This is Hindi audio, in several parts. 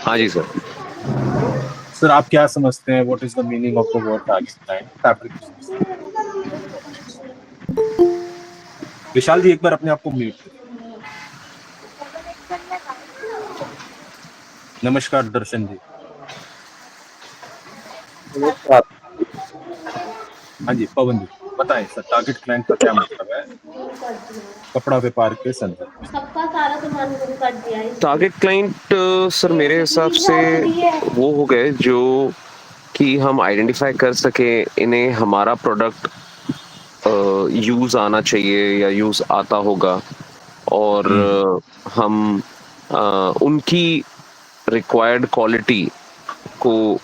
हाँ जी सर। सर आप क्या समझते हैं, what is the meaning of the word target client fabric business? Vishal ji एक बार अपने आप को म्यूट करिए। नमस्कार दर्शन जी। नमस्कार। हाँ जी पवन जी, बताएं सर टारगेट क्लाइंट का क्या मतलब है कपड़ा व्यापार के संदर्भ में? सबका सारा सामान गुम कर दिया है। टारगेट क्लाइंट सर मेरे हिसाब से वो हो गए जो कि हम आइडेंटिफाई कर सके इन्हें हमारा प्रोडक्ट यूज आना चाहिए या यूज आता होगा, और हम उनकी रिक्वायर्ड क्वालिटी को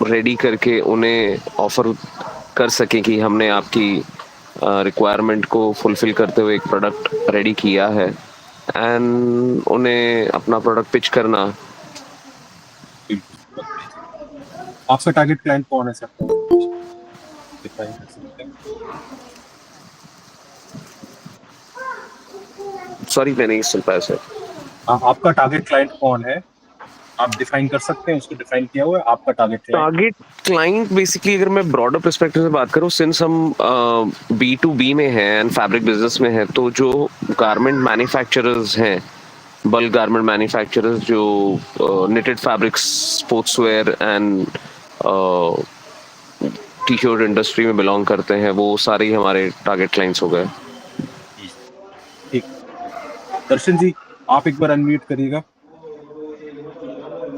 रेडी करके उन्हें ऑफर कर सकें कि हमने आपकी रिक्वायरमेंट को फुलफिल करते हुए एक प्रोडक्ट रेडी किया है, एंड उन्हें अपना प्रोडक्ट पिच करना। बिल्कुल, बहुत बढ़िया। आपका टारगेट क्लाइंट कौन है सर, डिफाइन कर सकते हैं? सॉरी मैं नहीं सुन पाया सर। आपका टारगेट क्लाइंट कौन है, आप डिफाइन कर सकते हैं? उसको डिफाइन किया हुआ है आपका target client? Target client basically अगर मैं ब्रॉडर पर्सपेक्टिव से बात करूं, सिंस हम B2B में हैं एंड फैब्रिक बिजनेस में हैं, तो जो गारमेंट मैन्युफैक्चरर्स हैं, बल्क गारमेंट मैन्युफैक्चरर्स जो knitted fabrics, sportswear and T shirt industry में बिलोंग करते हैं, वो सारे ही हमारे टारगेट क्लाइंट्स हो गए। ठीक। दर्शन जी आप एक बार अनम्यूट करिएगा,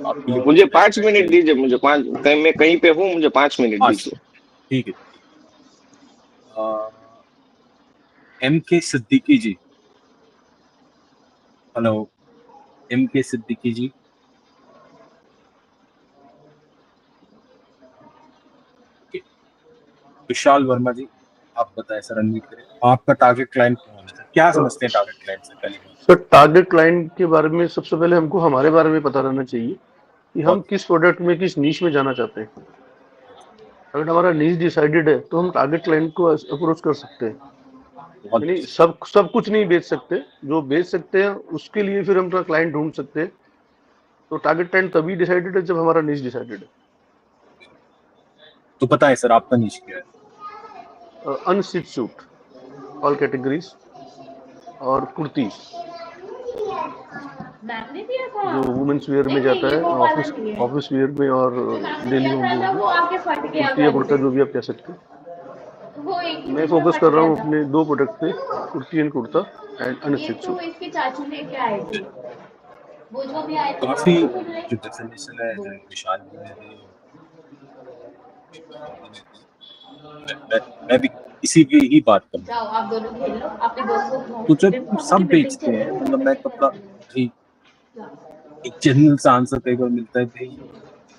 आपके लिए मुझे कुछ 5 मिनट दीजिए, मुझे मैं कहीं पे हूँ, मुझे 5 मिनट दीजिए। ठीक है। एम के सिद्दीकी जी, हेलो एम के सिद्दीकी जी। Okay. विशाल वर्मा जी आप बताएं सर, अनम्यूट करें। आपका टारगेट क्लाइंट कौन है सर, क्या समझते हैं टारगेट क्लाइंट से? पहली बात सर टारगेट क्लाइंट के बारे में सबसे पहले हमको हमारे बारे में पता रहना चाहिए कि हम बहुत किस प्रोडक्ट में, किस नीश में जाना चाहते हैं। अगर हमारा नीश डिसाइडेड है तो हम टारगेट क्लाइंट को अप्रोच कर सकते हैं। बहुत यानी सब सब कुछ नहीं बेच सकते, जो बेच सकते हैं उसके लिए फिर हम अपना क्लाइंट ढूंढ सकते हैं। तो टारगेट क्लाइंट तभी डिसाइडेड है जब हमारा नीश डिसाइडेड तो बताएं सर आपका निश क्या है? है। अनस्टिच सूट, ऑल कैटेगरीज और कुर्ती मैंने दिया था। जो वुमेन्स वेयर में नहीं नहीं, जाता ये है, वो वाला ऑफिस नहीं है। ऑफिस वेयर में और जो मैंने डेली दिया होम था वेयर ना, में, वो आके फट गया कुर्ती या कल कुर्ता से। जो भी आप कह सकते हैं। वो एक ही मैं दिन में फोकस फट कर रहा गया हूँ था। अपने दो प्रोडक्ट पे, कुर्ती एंड कुर्ता एंड ये अनस्टिच तो सूट। इसके चाचू लेके आए थे, वो जो अभी आए थे ना काफी तो मुझे जो डेफिनेशन है वो। जो विशाल जी ने दी, मैं मैं भी इसी की ही बात करूंगा। जाओ आप दोनों खेल लो, आपके दोस्तों तो को जब मुझे सब मीटिंग बेचते चल हैं, रही मतलब मैं कपड़ा है। भाई, एक जनरल सा आंसर कई बार मिलता है भाई,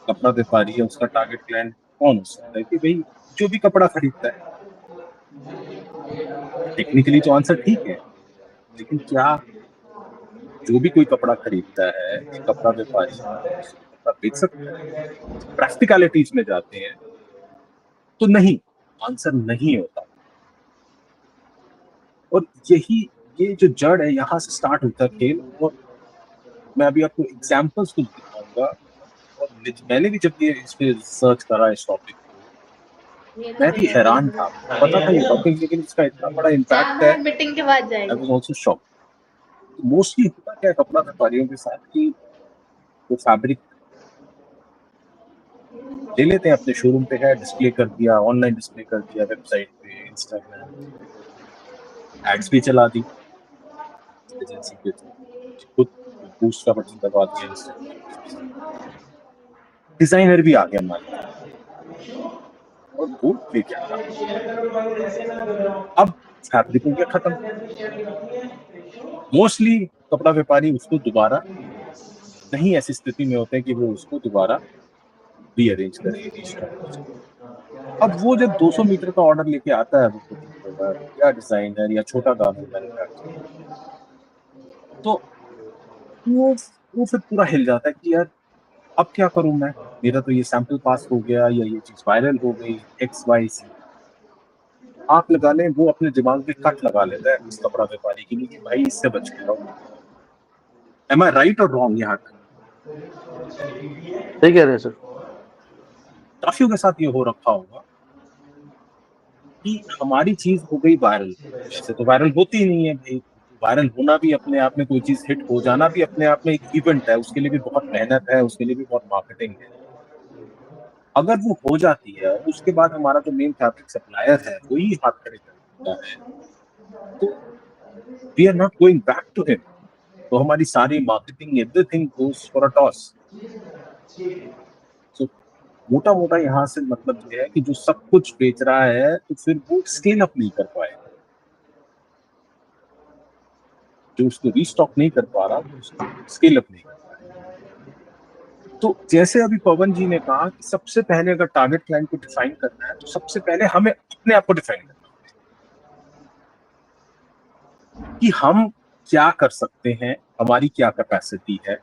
कपड़ा व्यापारी है उसका टारगेट क्लाइंट कौन हो सकता है? कि भाई जो भी कपड़ा खरीदता है। टेक्निकली तो आंसर ठीक है, लेकिन क्या जो भी कोई कपड़ा खरीदता है, एक कपड़ा व्यापारी कपड़ा बेच सकता है? प्रैक्टिकलिटीज में जाते हैं तो नहीं, आंसर नहीं होता। और यही ये जो जड़ है, यहाँ से स्टार्ट होता है खेल। और मैं अभी आपको एग्जांपल्स कुछ दिखाऊंगा। और मैंने भी जब ये इस पे रिसर्च करा इस टॉपिक को, ये तो मैं भी मेरा हैरान था, मुझे पता था ये टॉपिक, लेकिन इसका इतना बड़ा इम्पैक्ट है, मीटिंग के बाद आई जाएगी। Was also shock. मोस्टली होता क्या है कपड़ा व्यापारियों के साथ कि वो फैब्रिक ले लेते हैं, अपने शोरूम पे है, डिस्प्ले कर दिया, ऑनलाइन डिस्प्ले कर दिया, वेबसाइट पे, इंस्टाग्राम एड्स भी चला दी एजेंसी के थ्रू, खुद बूस्ट का बटन दबा दिया इंस्टाग्राम, डिजाइनर भी आ गया मार्केट, और वो ले जाता। अब फैब्रिक हो गया खत्म। मोस्टली कपड़ा व्यापारी उसको दोबारा नहीं ऐसी स्थिति में होते हैं कि वो उसको दोबारा रीअरेंज करे, रीस्ट्रक्चर। अब वो जब 200 मीटर का ऑर्डर लेके आता है, वो बुटीक ओनर या डिजाइनर या छोटा गारमेंट मैन्युफैक्चरर, तो वो वो फिर पूरा हिल जाता है कि यार अब क्या करूं मैं, मेरा तो ये सैंपल पास हो गया या ये चीज वायरल हो गई, एक्स वाई सी। आप लगा लें, वो अपने दिमाग में कट लगा लेता है उस कपड़ा व्यापारी के लिए कि भाई इससे बच के रहो। एम आई राइट और रॉन्ग यहाँ तक? सही कह रहे हैं सर। काफियों के साथ ये हो रखा होगा कि हमारी चीज हो गई वायरल। वैसे तो वायरल होती नहीं है भाई, वायरल होना भी अपने आप में, कोई चीज हिट हो जाना भी अपने आप में एक इवेंट है, उसके लिए भी बहुत मेहनत है, उसके लिए भी बहुत मार्केटिंग है। अगर वो हो जाती है और उसके बाद हमारा जो मेन फैब्रिक सप्लायर है वही हाथ खड़े कर देता है, तो we are not going back to him. तो हमारी सारी marketing everything goes for a toss. तो मोटा मोटा यहाँ से मतलब ये है कि जो सब कुछ बेच रहा है तो फिर वो स्केल अप नहीं कर पाएगा, जो उसको रीस्टॉक नहीं कर पा रहा वो उसको स्केल अप नहीं कर पाएगा। तो जैसे अभी पवन जी ने कहा कि सबसे पहले अगर टारगेट क्लाइंट को डिफाइन करना है तो सबसे पहले हमें अपने आप को डिफाइन करना है कि हम क्या कर सकते हैं, हमारी क्या कैपेसिटी है।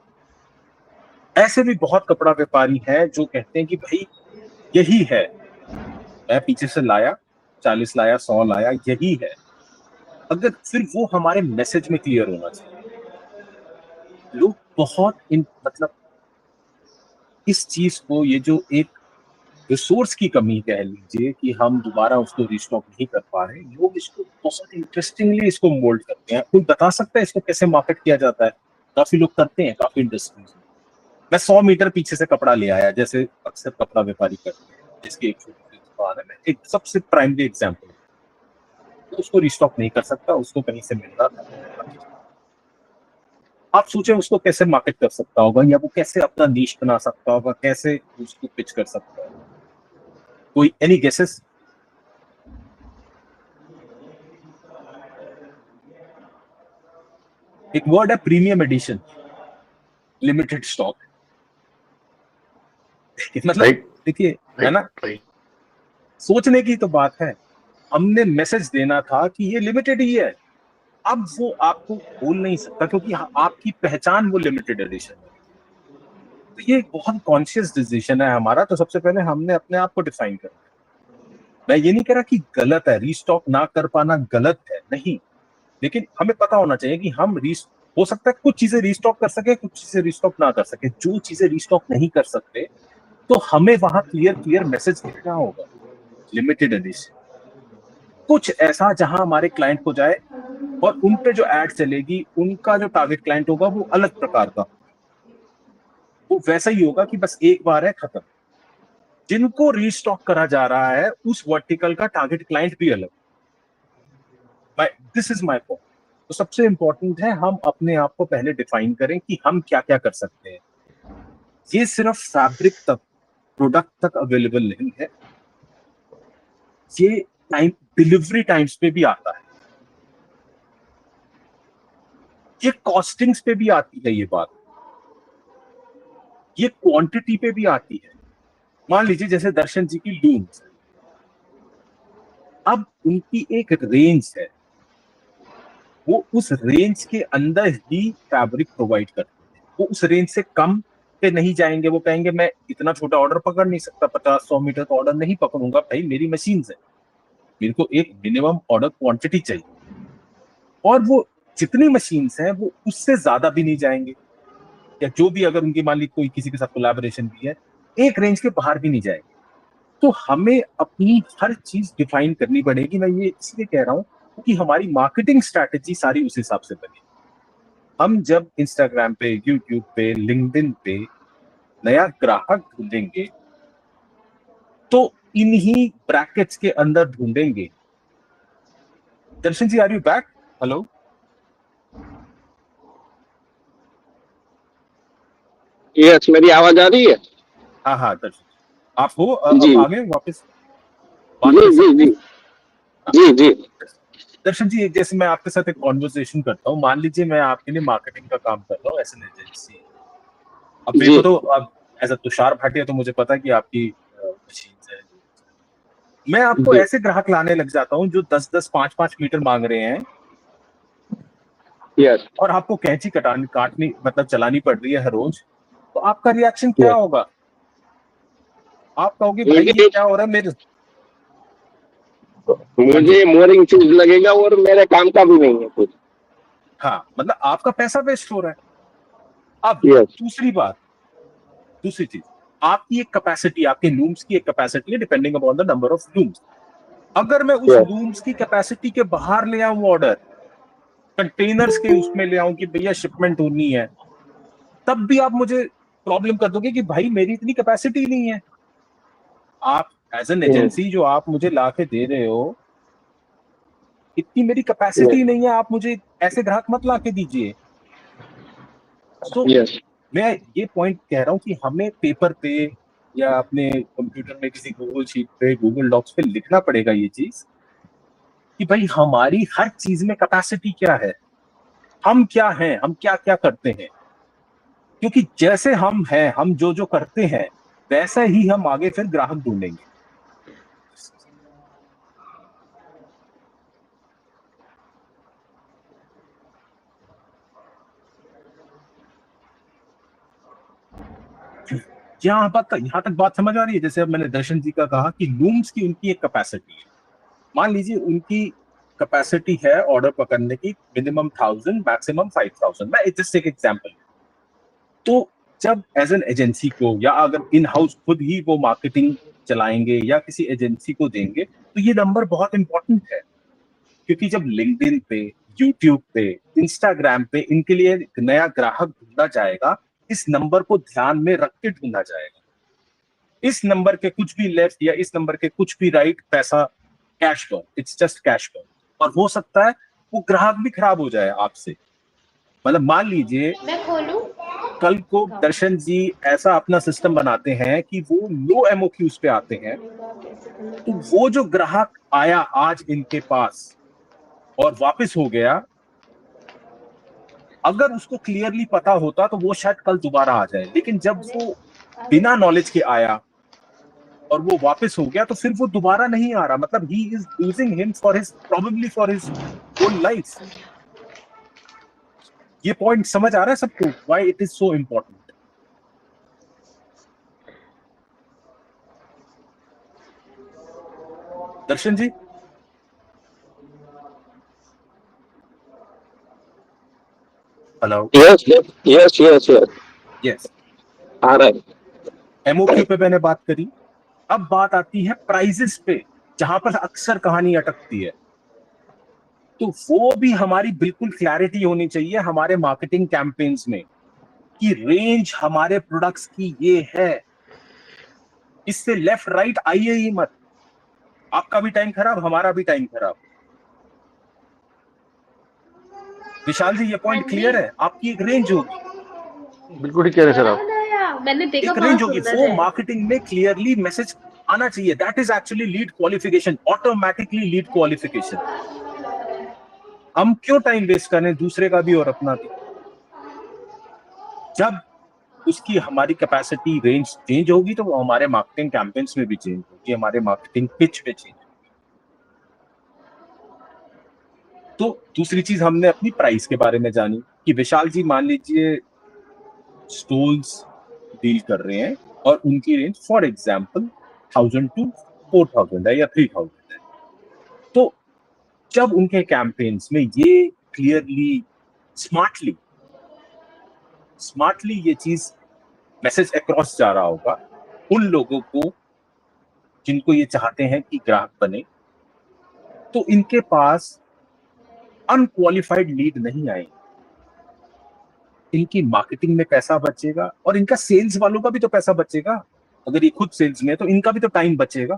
ऐसे भी बहुत कपड़ा व्यापारी हैं जो कहते हैं कि भाई यही है, मैं पीछे से लाया, 40 लाया, 100 लाया, यही है। अगर फिर वो हमारे मैसेज में क्लियर होना चाहिए। लोग बहुत मतलब इस चीज को, ये जो एक रिसोर्स की कमी कह लीजिए कि हम दोबारा उसको रिस्टॉक नहीं कर पा रहे, लोग इसको बहुत इंटरेस्टिंगली इसको मोल्ड करते हैं। कोई बता सकता है इसको कैसे मार्केट किया जाता है? काफी लोग करते हैं, काफी इंडस्ट्रीज में। मैं 100 मीटर पीछे से कपड़ा ले आया, जैसे अक्सर कपड़ा व्यापारी करते हैं, जिसकी एक छोटी सी दुकान है। मैं एक सबसे प्राइमरी एग्जाम्पल, तो उसको रिस्टॉक नहीं कर सकता, उसको कहीं से मिल रहा था। आप सोचें उसको कैसे मार्केट कर सकता होगा, या वो कैसे अपना नीश बना सकता होगा, कैसे उसको पिच कर सकता है? कोई एनी गेसेस? एक वर्ड है प्रीमियम एडिशन, लिमिटेड स्टॉक। मतलब राइट देखिए, है ना, राइट। सोचने की तो बात है। हमने मैसेज देना था कि ये लिमिटेड ही है। अब वो आपको बोल नहीं सकता क्योंकि आपकी पहचान वो लिमिटेड एडिशन है। तो ये एक बहुत कॉन्शियस डिसीजन है हमारा। तो सबसे पहले हमने अपने आप को डिफाइन करना है। मैं ये नहीं कह रहा कि गलत है, रीस्टॉक ना कर पाना गलत है, नहीं। लेकिन हमें पता होना चाहिए कि हम हो सकता है कुछ चीजें रीस्टॉक कर सके, कुछ चीजें रीस्टॉक ना कर सके। जो चीजें रीस्टॉक नहीं कर सकते तो हमें वहां क्लियर क्लियर मैसेज देना होगा, लिमिटेड एडिशन कुछ ऐसा जहां हमारे क्लाइंट को जाए और उन पे जो एड चलेगी, उनका जो टारगेट क्लाइंट होगा वो अलग प्रकार का, वो वैसा ही होगा कि बस एक बार है, खत्म। जिनको रीस्टॉक करा जा रहा है उस वर्टिकल का टारगेट क्लाइंट भी अलग। This is my point. तो सबसे इंपॉर्टेंट है हम अपने आप को पहले डिफाइन करें कि हम क्या क्या कर सकते हैं। ये सिर्फ फैब्रिक तक, प्रोडक्ट तक अवेलेबल नहीं है, ये टाइम, डिलीवरी टाइम्स पे भी आता है, ये कॉस्टिंग्स पे भी आती है, ये बात, ये क्वांटिटी पे भी आती है। मान लीजिए जैसे दर्शन जी की लूम्स, अब उनकी एक रेंज है, वो उस रेंज के अंदर ही फैब्रिक प्रोवाइड करते हैं। वो उस रेंज से कम पे नहीं जाएंगे। वो कहेंगे मैं इतना छोटा ऑर्डर पकड़ नहीं सकता, 50-100 मीटर का ऑर्डर नहीं पकड़ूंगा भाई, मेरी मशीन है, मेरे को एक मिनिमम ऑर्डर क्वांटिटी चाहिए। और वो जितनी मशीन हैं वो उससे ज्यादा भी नहीं जाएंगे, या जो भी अगर उनकी मान ली कोई किसी के साथ कोलैबोरेशन भी है, एक रेंज के बाहर भी नहीं जाएंगे। तो हमें अपनी हर चीज डिफाइन करनी पड़ेगी। मैं ये इसलिए कह रहा हूँ कि हमारी मार्केटिंग स्ट्रैटेजी सारी उस हिसाब से बने। हम जब इंस्टाग्राम पे, यूट्यूब पे, लिंक्डइन पे नया ग्राहक ढूंढेंगे तो इन्हीं ब्रैकेट्स के अंदर ढूंढेंगे। Darshan ji, are you back? Hello? Yes, मेरी आवाज आ रही है? हाँ हाँ दर्शन, आप हो जी अब आगे वापस बात जी कर जी सकते जी हैं। जी जी दर्शन जी, जैसे मैं आपके साथ एक कॉन्वर्सेशन करता हूँ, मान लीजिए मैं आपके लिए मार्केटिंग का काम कर रहा हूँ एज एन एजेंसी। अब मेरे जी को तो अब एज अ तुषार भाटिया तो मुझे पता है कि आपकी मशीन है। मैं आपको जी। ऐसे ग्राहक लाने लग जाता हूँ जो 10-10, 5-5 मीटर मांग रहे हैं, यस और आपको कैंची काटनी मतलब चलानी पड़ रही है हर रोज। तो आपका रिएक्शन क्या यस। होगा? आप कहोगे भाई ये मुझे क्या हो रहा है मेरे। हाँ जी। मुझे मोरिंग चीज लगेगा और मेरे काम का भी नहीं है कुछ। हाँ, मतलब आपका पैसा वेस्ट हो रहा है। अब यस दूसरी बात, दूसरी चीज, आपकी एक कैपेसिटी, आपके लूम्स की एक कैपेसिटी है depending upon the number of looms. अगर मैं उस लूम्स की कैपेसिटी के बाहर ले आऊं ऑर्डर, कंटेनर्स के उसमें ले आऊं कि भैया शिपमेंट होनी है, तब भी आप मुझे प्रॉब्लम कर दोगे कि भाई मेरी इतनी कैपेसिटी नहीं है। आप एज एन एजेंसी जो आप मुझे ला के दे रहे हो, इतनी मेरी कैपेसिटी नहीं है, आप मुझे ऐसे ग्राहक मत ला के दीजिए। सो मैं ये पॉइंट कह रहा हूं कि हमें पेपर पे या अपने कंप्यूटर में किसी गूगल शीट पे, गूगल डॉक्स पे लिखना पड़ेगा ये चीज कि भाई हमारी हर चीज में कैपेसिटी क्या है, हम क्या हैं, हम क्या क्या करते हैं। क्योंकि जैसे हम हैं, हम जो जो करते हैं, वैसा ही हम आगे फिर ग्राहक ढूंढेंगे। यहाँ तक बात समझ आ रही है? जैसे अब मैंने दर्शन जी का कहा कि लूम्स की उनकी एक कैपेसिटी है। मान लीजिए उनकी कैपेसिटी है ऑर्डर पकड़ने की मिनिमम 1000, मैक्सिमम 5000। मैं जस्ट एक एग्जांपल। तो जब एज एन एजेंसी को, या अगर इन हाउस खुद ही वो मार्केटिंग चलाएंगे या किसी एजेंसी को देंगे, तो ये नंबर बहुत इंपॉर्टेंट है। क्योंकि जब लिंक्डइन पे, यूट्यूब पे, इंस्टाग्राम पे इनके लिए एक नया ग्राहक ढूंढा जाएगा, इस नंबर को ध्यान में रख के ढूंढा जाएगा। इस नंबर के कुछ भी लेफ्ट या इस नंबर के कुछ भी राइट, पैसा cash burn, it's just cash burn. और हो सकता है वो ग्राहक भी खराब हो जाए आपसे। मतलब मान लीजिए मैं खोलूं? कल को दर्शन जी ऐसा अपना सिस्टम बनाते हैं कि वो लो एमओक्यूज पे आते हैं, तो वो जो ग्राहक आया आज इनके पास और वापस हो गया, अगर उसको क्लियरली पता होता तो वो शायद कल दोबारा आ जाए। लेकिन जब वो बिना नॉलेज के आया और वो वापस हो गया, तो फिर वो दोबारा नहीं आ रहा। मतलब he is using him for his, probably for his whole life. ये पॉइंट समझ आ रहा है सबको, why it is so important? Darshan ji, hello? Yes yes yes yes, yes. आ रहा है। एमओक्यू पे मैंने बात करी। अब बात आती है प्राइजेस पे, जहां पर अक्सर कहानी अटकती है। तो वो भी हमारी बिल्कुल क्लैरिटी होनी चाहिए हमारे मार्केटिंग कैंपेन्स में कि रेंज हमारे प्रोडक्ट्स की ये है। इससे लेफ्ट राइट आइए ही मत। आपका भी टाइम खराब, हमारा भी टाइम खराब। विशाल जी, ये हाँ पॉइंट जी। क्लियर है? आपकी एक रेंज होगी, बिल्कुल ठीक कह रहे हैं सर बड़ा आप। बनाया, मैंने देखा एक बहुत रेंज होगी, सुंदर वो है। मार्केटिंग में क्लियरली मैसेज आना चाहिए। That is actually lead qualification, automatically lead qualification. हम क्यों टाइम वेस्ट करें दूसरे का भी और अपना भी? जब उसकी हमारी कैपेसिटी रेंज चेंज होगी तो वो हमारे मार्केटिंग कैंपेन्स में भी चेंज होगी, हमारे मार्केटिंग पिच में चेंज। तो दूसरी चीज हमने अपनी प्राइस के बारे में जानी कि विशाल जी मान लीजिए स्टोल्स डील कर रहे हैं और उनकी रेंज फॉर एग्जांपल 1000 टू 4000 है या 3000 है। तो जब उनके कैंपेन्स में ये क्लियरली, स्मार्टली स्मार्टली ये चीज मैसेज अक्रॉस जा रहा होगा उन लोगों को जिनको ये चाहते हैं कि ग्राहक बने, तो इनके पास अनक्वालिफाइड लीड नहीं आएंगे। इनकी मार्केटिंग में पैसा बचेगा और इनका सेल्स वालों का भी तो पैसा बचेगा। अगर ये खुद सेल्स में है तो इनका भी तो टाइम बचेगा।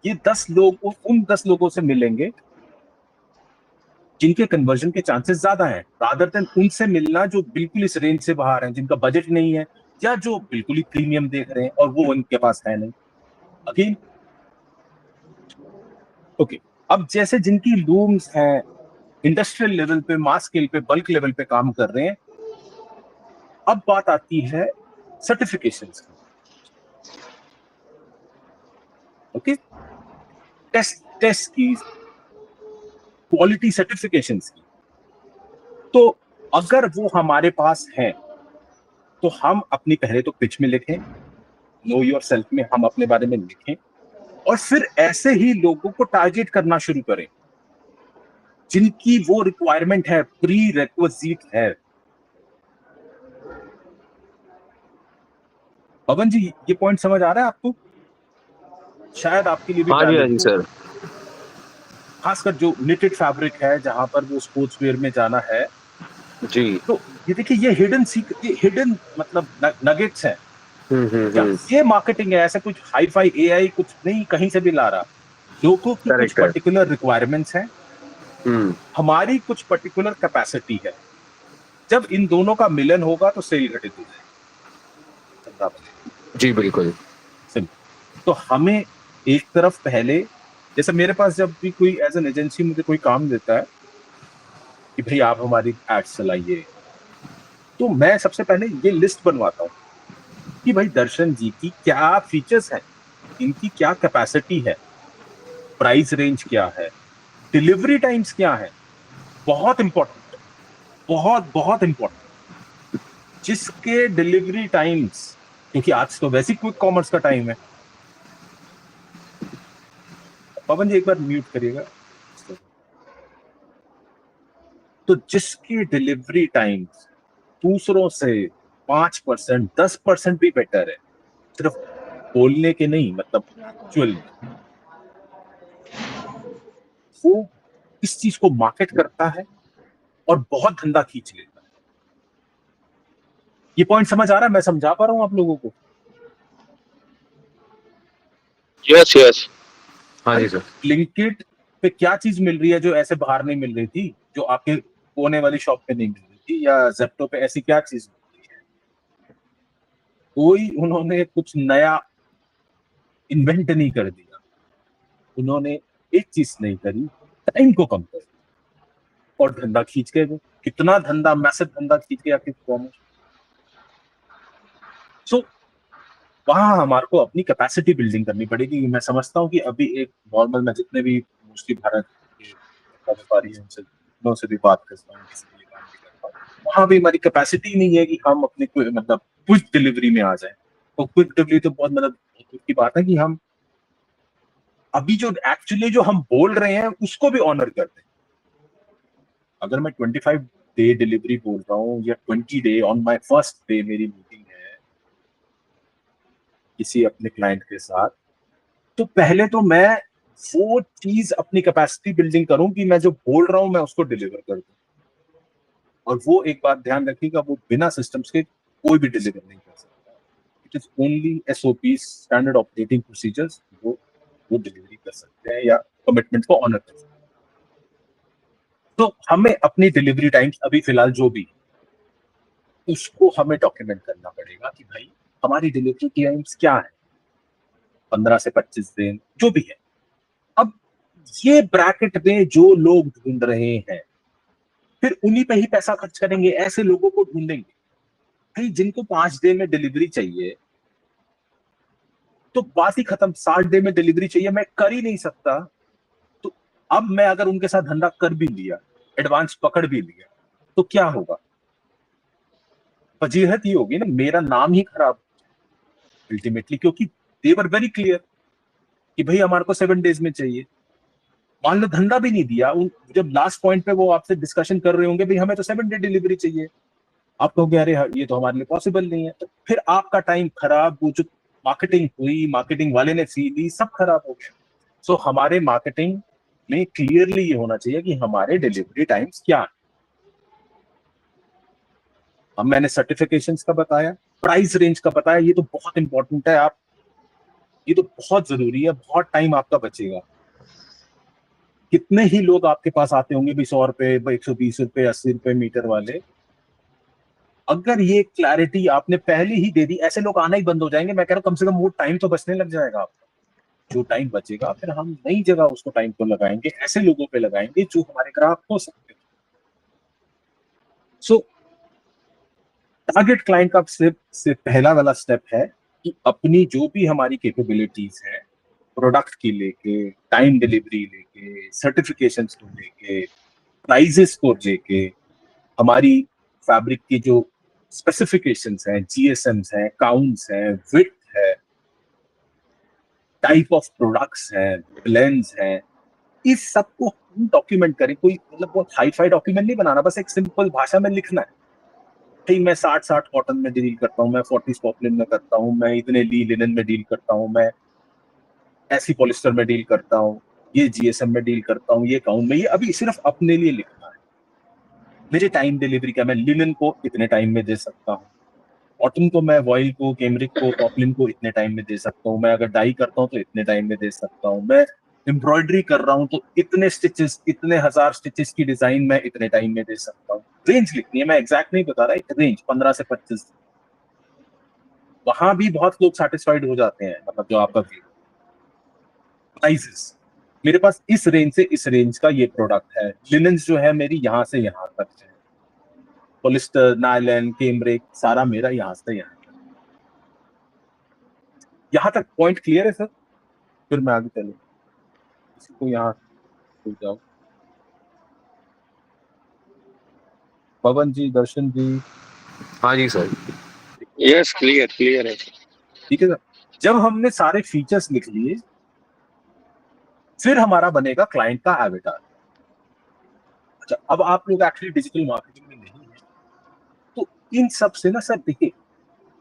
ये 10 लोग उन 10 लोगों से मिलेंगे जिनके कन्वर्जन के चांसेस ज्यादा हैं, रादर देन उनसे मिलना जो बिल्कुल इस रेंज से बाहर हैं, जिनका बजट नहीं है या जो बिल्कुल ही प्रीमियम देख रहे हैं और वो उनके पास है नहीं। अगेन ओके, अब जैसे जिनकी लूम्स हैं, इंडस्ट्रियल लेवल पे, मास स्केल पे, बल्क लेवल पे काम कर रहे हैं, अब बात आती है सर्टिफिकेशंस की। ओके, टेस्ट की, क्वालिटी सर्टिफिकेशंस की। तो अगर वो हमारे पास है तो हम अपनी पहले तो पिच में लिखें, नो योर सेल्फ में हम अपने बारे में लिखें, और फिर ऐसे ही लोगों को टारगेट करना शुरू करें जिनकी वो रिक्वायरमेंट है, प्री रिक्विजिट है। पवन जी, ये पॉइंट समझ आ रहा है आपको? शायद आपके लिए भी हाँ जी, हाँ वैलिड जी हो, सर। खासकर जो निटेड फैब्रिक है, जहां पर वो स्पोर्ट्स वेयर में जाना है। जी। तो ये देखिए, ये हिडन मतलब नगेट्स है। हम्म। ये मार्केटिंग है, ऐसा कुछ हाई फाई एआई कुछ नहीं कहीं से भी ला रहा। लोगों की कुछ करेक्ट है। पर्टिकुलर रिक्वायरमेंट्स हैं, हम्म। हमारी कुछ पर्टिकुलर कैपेसिटी है। जब इन दोनों का मिलन होगा तो सेल घटित हो जाएगी, धंधा बढ़ेगा। जी बिल्कुल। सिंपल। तो हमें एक तरफ पहले, जैसे मेरे पास जब भी कोई एज एन एजेंसी मुझे कोई काम देता है कि भाई आप हमारी एड्स चलाइए, तो मैं सबसे पहले ये लिस्ट बनवाता हूँ कि भाई दर्शन जी की क्या फीचर्स हैं, इनकी क्या कैपेसिटी है, प्राइस रेंज क्या है, डिलीवरी टाइम्स क्या है। बहुत इंपॉर्टेंट, बहुत बहुत इंपॉर्टेंट। जिसके डिलीवरी टाइम्स, क्योंकि आज तो वैसे क्विक कॉमर्स का टाइम है। पवन जी एक बार म्यूट करिएगा। तो जिसकी डिलीवरी टाइम्स दूसरों से 5%, 10% भी बेटर है, सिर्फ बोलने के नहीं, मतलब एक्चुअल में, वो इस चीज को मार्केट करता है और बहुत धंधा खींच लेता है। ये पॉइंट समझ आ रहा है? मैं समझा पा रहा हूं आप लोगों को? Yes yes. हाँ जी अरे, सर। ब्लिंकिट पे क्या चीज मिल रही है जो ऐसे बाहर नहीं मिल रही थी, जो आपके कोने वाली शॉप पे नहीं मिल रही थी, या जेप्टो पे ऐसी क्या चीज मिल रही है? कोई उन्होंने कुछ नया इन्वेंट नहीं कर दिया, उन्होंने एक चीज नहीं करी, टाइम को कम कर दिया और धंधा खींच के गए। कितना धंधा, मैसिव धंधा खींच गया किस कॉमर्स। सो वहां हमारे को अपनी कैपेसिटी बिल्डिंग करनी पड़ेगी। मैं समझता हूँ कि अभी एक नॉर्मल, मैं जितने भी मोस्टली भारत के व्यापारी हैं उनसे, मैं उनसे भी बात करता हूँ, किसी के लिए काम भी करता हूँ, वहां भी हमारी कैपेसिटी नहीं है कि हम अपने मतलब क्विक डिलीवरी में आ जाए। तो क्विक डिलीवरी तो बहुत मतलब बहुत दूर की बात है कि हम अभी जो एक्चुअली जो हम बोल रहे हैं उसको भी ऑनर करते हैं। अगर मैं 25 डे डिलीवरी बोल रहा हूँ या 20 day, on my first day मेरी मीटिंग है किसी अपने क्लाइंट के साथ, तो पहले तो मैं वो चीज अपनी कैपेसिटी बिल्डिंग करूं कि मैं जो बोल रहा हूं मैं उसको डिलीवर कर दूं। और वो एक बात ध्यान रखिएगा, वो बिना सिस्टम्स के कोई भी डिलीवर नहीं कर सकता। It is only SOP, standard operating procedures, वो डिलीवरी कर सकते हैं या कमिटमेंट को ऑनर कर सकते हैं। तो हमें अपनी डिलीवरी टाइम्स अभी फिलहाल जो भी, उसको हमें डॉक्यूमेंट करना पड़ेगा कि भाई हमारी डिलीवरी टाइम्स क्या है, 15 से 25 दिन जो भी है। अब ये ब्रैकेट में जो लोग ढूंढ रहे हैं, फिर उन्हीं पे ही पैसा खर्च करेंगे, ऐसे लोगों को ढूंढेंगे। भाई जिनको 5 डे में डिलीवरी चाहिए, तो बात ही खत्म। 60 डे में डिलीवरी चाहिए, मैं कर ही नहीं सकता। तो अब मैं अगर उनके साथ धंधा कर भी लिया, एडवांस पकड़ भी लिया, तो क्या होगा? फजीहत ही होगी ना, मेरा नाम ही खराब अल्टीमेटली, क्योंकि दे वर वेरी क्लियर कि भाई हमारे को 7 डेज में चाहिए। मान लो धंधा भी नहीं दिया, जब लास्ट पॉइंट पे वो आपसे डिस्कशन कर रहे होंगे, भाई हमें तो 7 डे डिलीवरी चाहिए, आप कहोगे अरे ये तो हमारे लिए पॉसिबल नहीं है, तो फिर आपका टाइम खराब, वो जो मार्केटिंग हुई, मार्केटिंग वाले ने फी दी, सब खराब हो गया। सो हमारे मार्केटिंग में क्लियरली ये होना चाहिए कि हमारे डिलीवरी टाइम्स क्या है। अब मैंने सर्टिफिकेशंस का बताया, प्राइस रेंज का बताया, ये तो बहुत इंपॉर्टेंट है। आप, ये तो बहुत जरूरी है, बहुत टाइम आपका बचेगा। कितने ही लोग आपके पास आते होंगे भी 100 रुपए, 120 रुपए, 80 रुपए मीटर वाले। अगर ये क्लैरिटी आपने पहले ही दे दी, ऐसे लोग आना ही बंद हो जाएंगे। मैं कह रहा हूं कम से कम वो टाइम तो बचने लग जाएगा आपका। जो टाइम बचेगा फिर हम नई जगह उसको टाइम को लगाएंगे, ऐसे लोगों पे लगाएंगे जो हमारे ग्राहक हो सकते हैं। सो टारगेट क्लाइंट का से पहला वाला स्टेप है कि अपनी जो भी हमारी कैपेबिलिटीज है, प्रोडक्ट की लेके, टाइम डिलीवरी लेके, सर्टिफिकेशंस को लेके, प्राइजेस को लेके, हमारी फैब्रिक की जो स्पेसिफिकेशंस हैं, जीएसएम्स हैं, काउंट्स हैं, विड्थ है, टाइप ऑफ प्रोडक्ट्स हैं, ब्लेंड्स हैं, इस सब को हम डॉक्यूमेंट करें। कोई मतलब बहुत हाई फाई डॉक्यूमेंट नहीं बनाना, बस एक सिंपल भाषा में लिखना है भाई मैं 60 कॉटन में डील करता हूँ, मैं 40 पॉपलिन में करता हूँ, मैं इतने ली लिनन में डील करता हूँ, मैं ऐसी पॉलिस्टर में डील करता हूँ, ये जीएसएम में डील करता हूँ, ये काउंट में, ये अभी सिर्फ अपने लिए लिखना है। मेरे टाइम डिलीवरी का, मैं लिनन को इतने टाइम में दे सकता हूँ, कॉटन को, मैं वॉइल को, केमरिक को, पॉपलिन को इतने टाइम में दे सकता हूँ, मैं अगर डाई करता हूँ तो इतने टाइम में दे सकता हूँ, मैं एम्ब्रॉयडरी कर रहा हूँ तो इतने स्टिचेस, इतने 1000 स्टिचेस की डिजाइन मैं इतने टाइम में दे सकता हूँ। रेंज लिखनी है, मैं एग्जैक्ट नहीं बता रहा, एक रेंज 15 से 25। वहां भी बहुत लोग सेटिस्फाइड हो जाते हैं, मतलब जो आपका प्राइसेस, मेरे पास इस रेंज से इस रेंज का ये प्रोडक्ट है, लिनन जो है मेरी यहाँ से यहाँ तक है, पॉलिस्टर, नायलॉन, केमरिक, सारा मेरा यहाँ से यहाँ तक। यहाँ तक पॉइंट क्लियर है सर? फिर मैं आगे चलूँ, इसको यहाँ हो जाओ। पवन जी, दर्शन जी, हाँ जी सर। यस, क्लियर क्लियर है। ठीक है सर। जब हमने सारे फीचर्स लिख लिए, फिर हमारा बनेगा क्लाइंट का एवेटार। अच्छा, अब आप लोग एक्चुअली डिजिटल मार्केटिंग में नहीं है, तो इन सब से ना सर देखिए,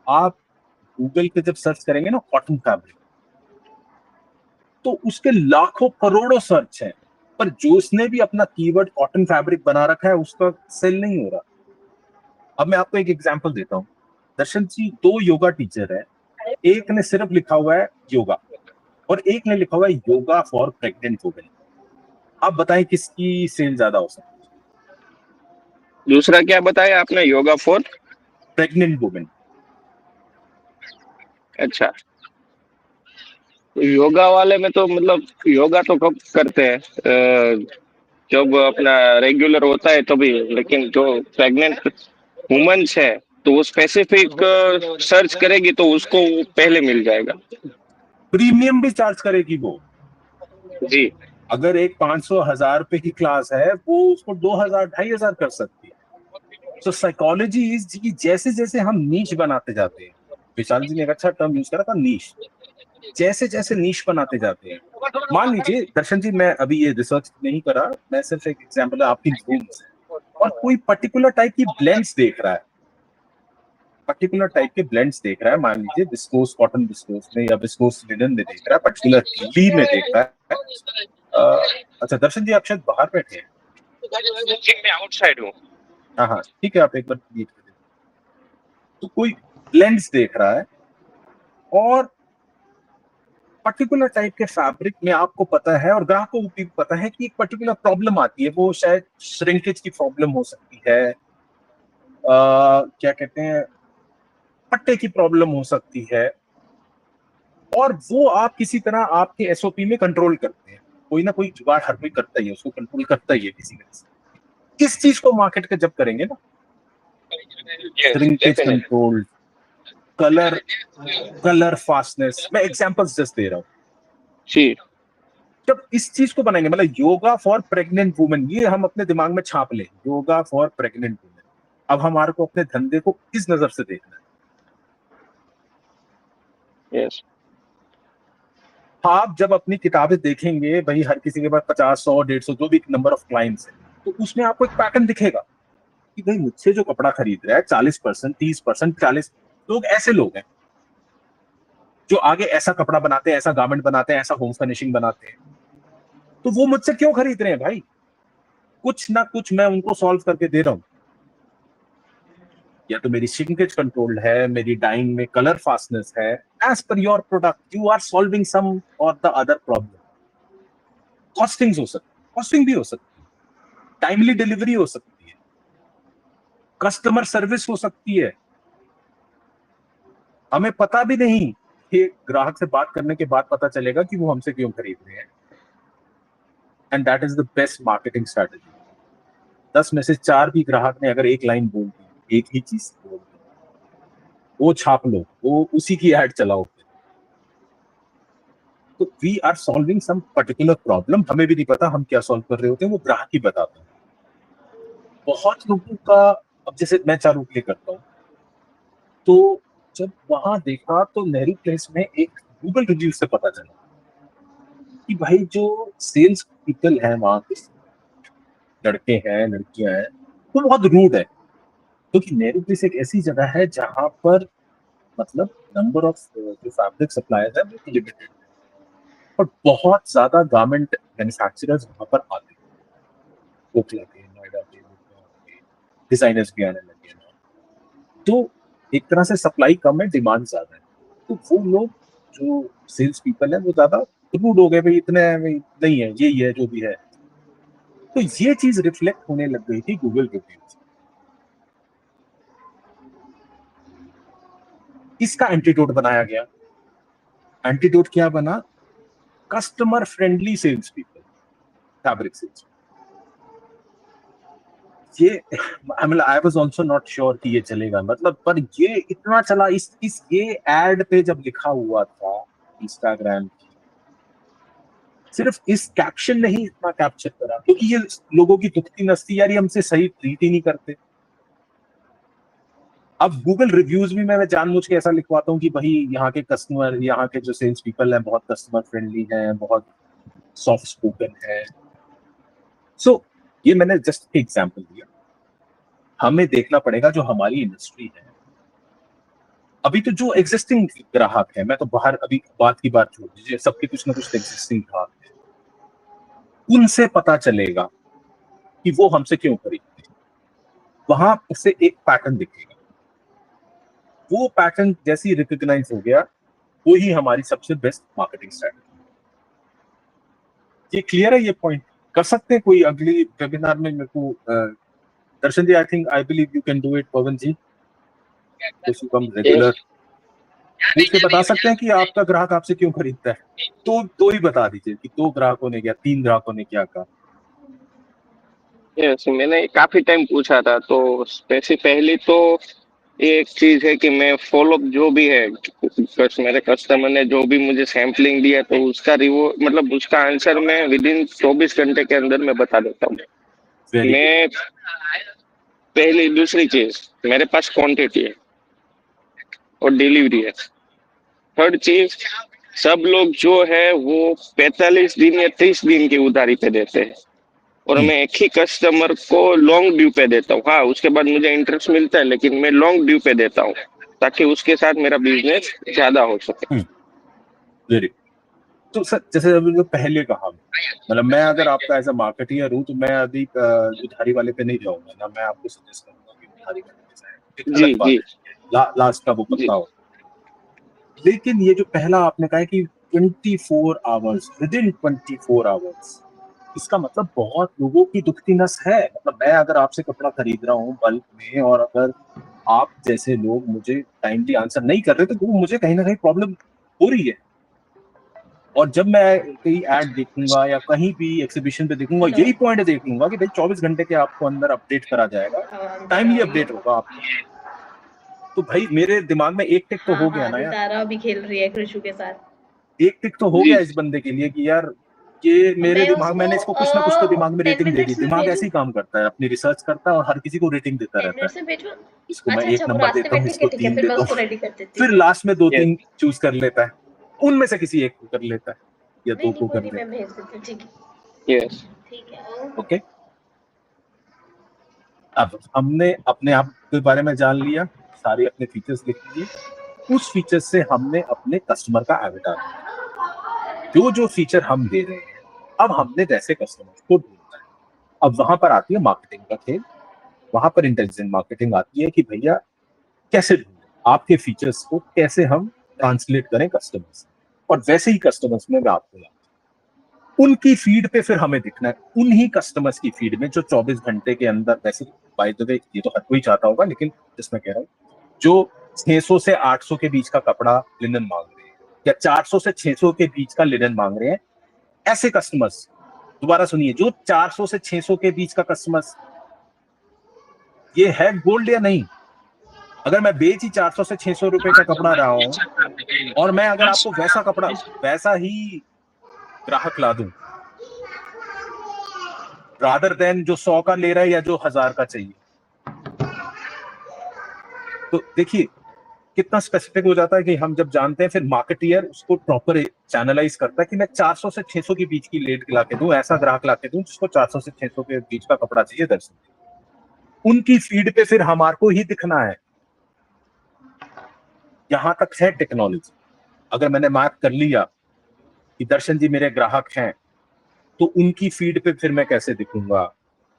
आप गूगल पे जब सर्च करेंगे ना कॉटन फैब्रिक, तो उसके लाखों करोड़ों सर्च हैं, पर जो उसने भी अपना कीवर्ड कॉटन फैब्रिक बना रखा है उसका सेल नहीं हो रहा। अब मैं आपको एक एग्जांपल देता हूँ। दर्शन जी, 2 योगा टीचर है, एक ने सिर्फ लिखा हुआ है योगा और एक ने लिखा हुआ है योगा फॉर प्रेग्नेंट वुमेन। आप बताएं किसकी सेल ज्यादा हो सकती है? दूसरा क्या बताया आपने? योगा फॉर? Pregnant women. अच्छा, तो योगा वाले में तो मतलब योगा तो कब करते हैं? जब अपना रेगुलर होता है तभी, लेकिन जो प्रेग्नेंट वुमेन्स है तो वो स्पेसिफिक सर्च करेगी तो उसको वो पहले मिल जाएगा। प्रीमियम भी चार्ज करेगी वो। जी। अगर एक 500-1000 रुपए की क्लास है, वो उसको 2000-2500 कर सकती है। तो साइकोलॉजी इज कि जैसे जैसे हम नीश बनाते जाते हैं, विशाल जी ने एक अच्छा टर्म यूज करा था, नीश। जैसे जैसे नीश बनाते जाते हैं, मान लीजिए दर्शन जी, मैं अभी ये रिसर्च नहीं करा, मैं सिर्फ एक एग्जांपल है आपकी रूम्स है, और कोई पर्टिकुलर टाइप की ब्लेंड्स देख रहा है, पर्टिकुलर टाइप के ब्लेंड्स देख रहा है, मान लीजिए विस्कोस कॉटन विस्कोस में या विस्कोस लिनन में देख रहा है, पर्टिकुलर ली में देख रहा है। अच्छा दर्शन जी, आप शायद बाहर बैठे हैं। मैं आउटसाइड हूँ। हाँ हाँ ठीक है, आप एक बार म्यूट कर दीजिए। तो कोई ब्लेंड्स देख रहा है और पर्टिकुलर टाइप के फैब्रिक में आपको पता है और ग्राहक को भी पता है कि एक पर्टिकुलर प्रॉब्लम आती है, वो शायद श्रिंकेज की प्रॉब्लम हो सकती है, क्या कहते हैं, पट्टे की प्रॉब्लम हो सकती है, और वो आप किसी तरह आपके एसओपी में कंट्रोल करते हैं। कोई ना कोई जुगाड़ हर कोई करता ही है, उसको कंट्रोल करता ही है किसी तरह से। इस चीज को मार्केट के जब करेंगे ना, shrinkage control, colour colour fastness, मैं एग्जांपल्स जस्ट दे रहा हूँ, जी। जब इस चीज को बनाएंगे, मतलब योगा फॉर प्रेग्नेंट वुमेन, ये हम अपने दिमाग में छाप लें, योगा फॉर प्रेग्नेंट वुमेन। अब हमारे को अपने धंधे को किस नजर से देखना है? यस। आप जब अपनी किताबें देखेंगे, भाई हर किसी के पास 50, 100, 150 जो भी नंबर ऑफ क्लाइंट्स है, तो उसमें आपको एक पैटर्न दिखेगा कि भाई मुझसे जो कपड़ा खरीद रहा है 40%, 30%, 40 लोग ऐसे लोग हैं जो आगे ऐसा कपड़ा बनाते हैं, ऐसा गारमेंट बनाते हैं, ऐसा होम फर्निशिंग बनाते हैं। तो वो मुझसे क्यों खरीद रहे हैं भाई? कुछ ना कुछ मैं उनको सॉल्व करके दे रहा हूं। या तो मेरी श्रिंकेज कंट्रोल है, मेरी डाइंग में कलर फास्टनेस है, as per your product you are solving some or the other problem. Costing हो सकती है, कॉस्टिंग भी हो सकती है, टाइमली डिलीवरी हो सकती है, कस्टमर सर्विस हो सकती है। हमें पता भी नहीं कि ग्राहक से बात करने के बाद पता चलेगा कि वो हमसे क्यों खरीद रहे हैं। And that is the best marketing strategy. 10 में से 4 भी ग्राहक ने अगर एक लाइन बोल दी, एक ही चीज बोल दी, वो छाप लो, वो उसी की एड चलाओ। तो we are solving some particular problem, हमें भी नहीं पता हम क्या सॉल्व कर रहे होते हैं, वो ग्राहक ही बताता है। बहुत लोगों का, अब जैसे मैं चारू प्ले करता हूँ, तो जब वहां देखा तो नेहरू प्लेस में एक गूगल रिव्यू से पता चला कि भाई जो सेल्स पीपल है वहां के, लड़के हैं लड़कियां हैं, वो बहुत रूड है। क्योंकि नेहरू प्लेस एक ऐसी जगह है जहां पर मतलब नंबर ऑफ जो फैब्रिक सप्लायर्स है वो लिमिटेड, और बहुत ज्यादा गारमेंट मैन्युफैक्चरर्स वहां पर आते हैं, ओखला के, नोएडा के, डिजाइनर्स भी आने लगे हैं। तो एक तरह से सप्लाई कम है, डिमांड ज्यादा है, तो वो लोग जो सेल्स पीपल है वो ज्यादा रूड हो गए, भाई इतने नहीं है, यही है जो भी है। तो ये चीज रिफ्लेक्ट होने लग गई थी गूगल रिव्यूज। इसका एंटीडोट बनाया गया। एंटीडोट क्या बना? Customer friendly sales people, fabric sales. ये मतलब I was also not sure कि ये चलेगा, मतलब, पर ये इतना चला। इस ये एड पे जब लिखा हुआ था इंस्टाग्राम की, सिर्फ इस कैप्शन ने ही इतना कैप्चर करा, क्योंकि ये लोगों की दुखती नस्ती, यार ये हमसे सही ट्रीट ही नहीं करते। अब गूगल रिव्यूज भी मैं जानबूझ के ऐसा लिखवाता हूँ कि भाई यहाँ के कस्टमर, यहाँ के जो सेल्स पीपल हैं बहुत कस्टमर फ्रेंडली हैं, बहुत सॉफ्ट स्पोकन है। सो ये मैंने जस्ट एग्जांपल दिया। हमें देखना पड़ेगा जो हमारी इंडस्ट्री है, अभी तो जो एग्जिस्टिंग ग्राहक है, मैं तो बाहर अभी बात की बात छोड़ दीजिए, सबके कुछ ना कुछ एग्जिस्टिंग ग्राहक है, उनसे पता चलेगा कि वो हमसे क्यों खरीदते हैं। वहां से एक पैटर्न दिखेगा, वो पैटर्न जैसे ही रिकॉग्नाइज हो गया, वो ही हमारी सबसे बेस्ट मार्केटिंग स्ट्रेटजी। ये क्लियर है? ये पॉइंट कर सकते हैं कोई अगली वेबिनार में मेरे को Darshan ji? I think, I believe you can do it, Pavan ji, come regular. पूछ के बता सकते हैं कि आपका ग्राहक आपसे क्यों खरीदता है? तो दो ही बता दीजिए कि 2 ग्राहकों ने क्या, 3 ग्राहकों ने क्या कहा। यस, मैंने काफी टाइम पूछा था, तो पहली तो एक चीज है कि मैं फॉलोअप जो भी है, मेरे कस्टमर ने जो भी मुझे सैम्पलिंग दिया, तो उसका रिवो मतलब उसका आंसर मैं विद इन 24 घंटे के अंदर मैं बता देता हूँ। Very good. मैं पहली दूसरी चीज, मेरे पास क्वांटिटी है और डिलीवरी है। थर्ड चीज, सब लोग जो है वो 45 दिन या 30 दिन की उधारी पे देते हैं, और मैं एक ही कस्टमर को लॉन्ग ड्यू पे देता हूँ। हाँ, उसके बाद मुझे इंटरेस्ट मिलता है, लेकिन मैं लॉन्ग ड्यू पे देता हूँ ताकि उसके साथ मेरा बिजनेस ज्यादा हो सके। Very good. तो सर, जैसे अभी जो पहले कहा, मतलब मैं अगर आपका एज अ मार्केटियर हूँ तो मैं अभी उधारी वाले पे नहीं जाऊंगा ना, मैं आपको सजेस्ट करूंगा कि उधारी वाले पे जाएं, एक जी अलग बात जी है, लास्ट का वो जी पत्ता हो। लेकिन ये जो पहला आपने कहा है कि 24 आवर्स, विद इन 24 आवर्स, इसका मतलब बहुत लोगों की दुखती नस है। मतलब मैं अगर आपसे कपड़ा खरीद रहा हूँ बल्क में, और अगर आप जैसे लोग मुझे टाइमली आंसर नहीं कर रहे, तो वो मुझे कहीं ना कहीं प्रॉब्लम हो रही है। और जब मैं कहीं ऐड देखूंगा या कहीं भी एग्जीबिशन पे देखूंगा, यही पॉइंट देखूंगा कि भाई 24 घंटे के आपको अंदर अपडेट करा जाएगा, टाइमली अपडेट होगा आपको, तो भाई मेरे दिमाग में एक टिक तो हो गया ना यार। तारा भी खेल रही है कृषु के साथ। एक टिक तो हो जी गया इस बंदे के लिए कि यार ये मेरे मैं दिमाग, मैंने इसको कुछ ना कुछ तो दिमाग में 10 रेटिंग दे दी। मिनट्स में दिमाग भेजूं? ऐसे ही काम करता है, अपनी रिसर्च करता है और हर किसी को रेटिंग देता 10 रहता मिनट है। से भेजूं? इसको मैं अच्छा 1 अच्छा, वो नंबर रास्ते देता में, हूँ, ठीक है इसको ठीक है, 3 फिर मैं देता उसको हूँ, रेडी कर देती फिर हूँ। लास्ट में 2 यस 3 चूज कर लेता है, उनमें से किसी एक को कर लेता है या 2 को कोई कर नहीं, लेता मैं भेज देती हूँ, ठीक है यस ठीक है। है। ओके, अब हमने अपने आप के बारे में जान लिया, सारे अपने फीचर्स लिख लीजिए। उस फीचर से हमने अपने कस्टमर का एवेटार, जो जो फीचर हम दे रहे हैं, अब हमने वैसे कस्टमर को ढूंढना है। अब वहां पर आती है मार्केटिंग का खेल। वहां पर इंटेलिजेंट मार्केटिंग आती है कि भैया कैसे ढूंढें आपके फीचर्स को, कैसे हम ट्रांसलेट करें कस्टमर्स, और वैसे ही कस्टमर्स में मैं आपको उनकी फीड पे फिर हमें दिखना है, उन्हीं कस्टमर्स की फीड में जो 24 घंटे के अंदर, वैसे बाय द वे ये तो हर कोई चाहता होगा, लेकिन जिसमें कह रहा हूँ जो 600 से 800 के बीच का कपड़ा लिनन मांग रहे हैं, या 400 से 600 के बीच का लिनन मांग रहे हैं, ऐसे कस्टमर्स, दोबारा सुनिए, जो 400 से 600 के बीच का कस्टमर्स, ये है गोल्ड या नहीं? अगर मैं बेच ही 400 से 600 रुपए का कपड़ा रहा हूं, और मैं अगर आपको वैसा कपड़ा, वैसा ही ग्राहक ला दूं, रादर देन जो 100 का ले रहा है या जो 1000 का चाहिए, तो देखिए कितना स्पेसिफिक हो जाता है कि हम जब जानते हैं, फिर मार्केटियर उसको प्रॉपर चैनलाइज करता है कि मैं 400 से 600 के बीच की लेट ला के दूं, ऐसा ग्राहक ला के दूं जिसको 400 से 600 के बीच का कपड़ा चाहिए दर्शन। उनकी फीड पे फिर हमारे को ही दिखना है। यहां तक है टेक्नोलॉजी। अगर मैंने मार्क कर लिया कि दर्शन जी मेरे ग्राहक हैं, तो उनकी फीड पे फिर मैं कैसे दिखूंगा?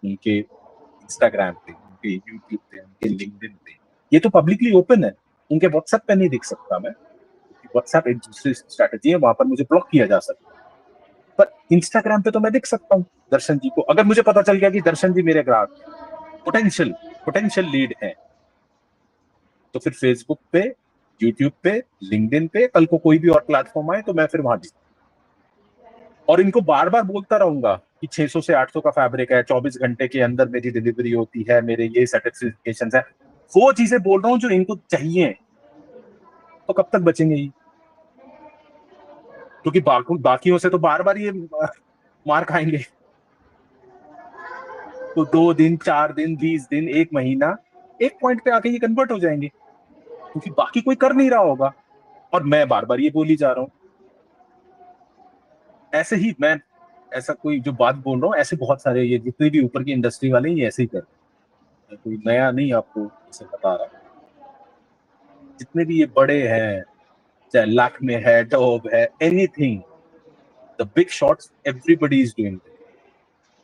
उनके इंस्टाग्राम पे, उनके यूट्यूब पे, उनके लिंक्डइन पे। ये तो पब्लिकली ओपन है। उनके व्हाट्सएप पे नहीं दिख सकता मैं, व्हाट्सएप एक दूसरी स्ट्रैटेजी है, वहां पर मुझे ब्लॉक किया जा सकता है। पर इंस्टाग्राम पे तो मैं दिख सकता हूँ दर्शन जी को। अगर मुझे पता चल गया कि दर्शन जी मेरे ग्राहक पोटेंशियल पोटेंशियल लीड है, तो फिर फेसबुक पे, यूट्यूब पे, लिंक्डइन पे, कल को कोई भी और प्लेटफॉर्म आए तो मैं फिर वहां दिखूंगा। और इनको बार बार बोलता रहूंगा कि 600 से 800 का फैब्रिक है, 24 घंटे के अंदर मेरी डिलीवरी होती है, मेरे ये सर्टिफिकेशन है। वो चीजें बोल रहा हूँ जो इनको चाहिए, तो कब तक बचेंगे ये? क्योंकि बाकियों से तो बार बार ये मार खाएंगे। तो 2 दिन, 4 दिन, 20 दिन, 1 महीना, एक पॉइंट पे आके ये कन्वर्ट हो जाएंगे, क्योंकि बाकी कोई कर नहीं रहा होगा और मैं बार बार ये बोली जा रहा हूँ। ऐसे ही मैं, ऐसा कोई जो बात बोल रहा हूँ, ऐसे बहुत सारे ये जितने भी ऊपर की इंडस्ट्री वाले ये ऐसे ही कर रहे हैं। कोई नया नहीं आपको इसे बता रहा। जितने भी ये बड़े हैं, चाहे लैक्मे है, डोव है, anything, the big shots, everybody is doing.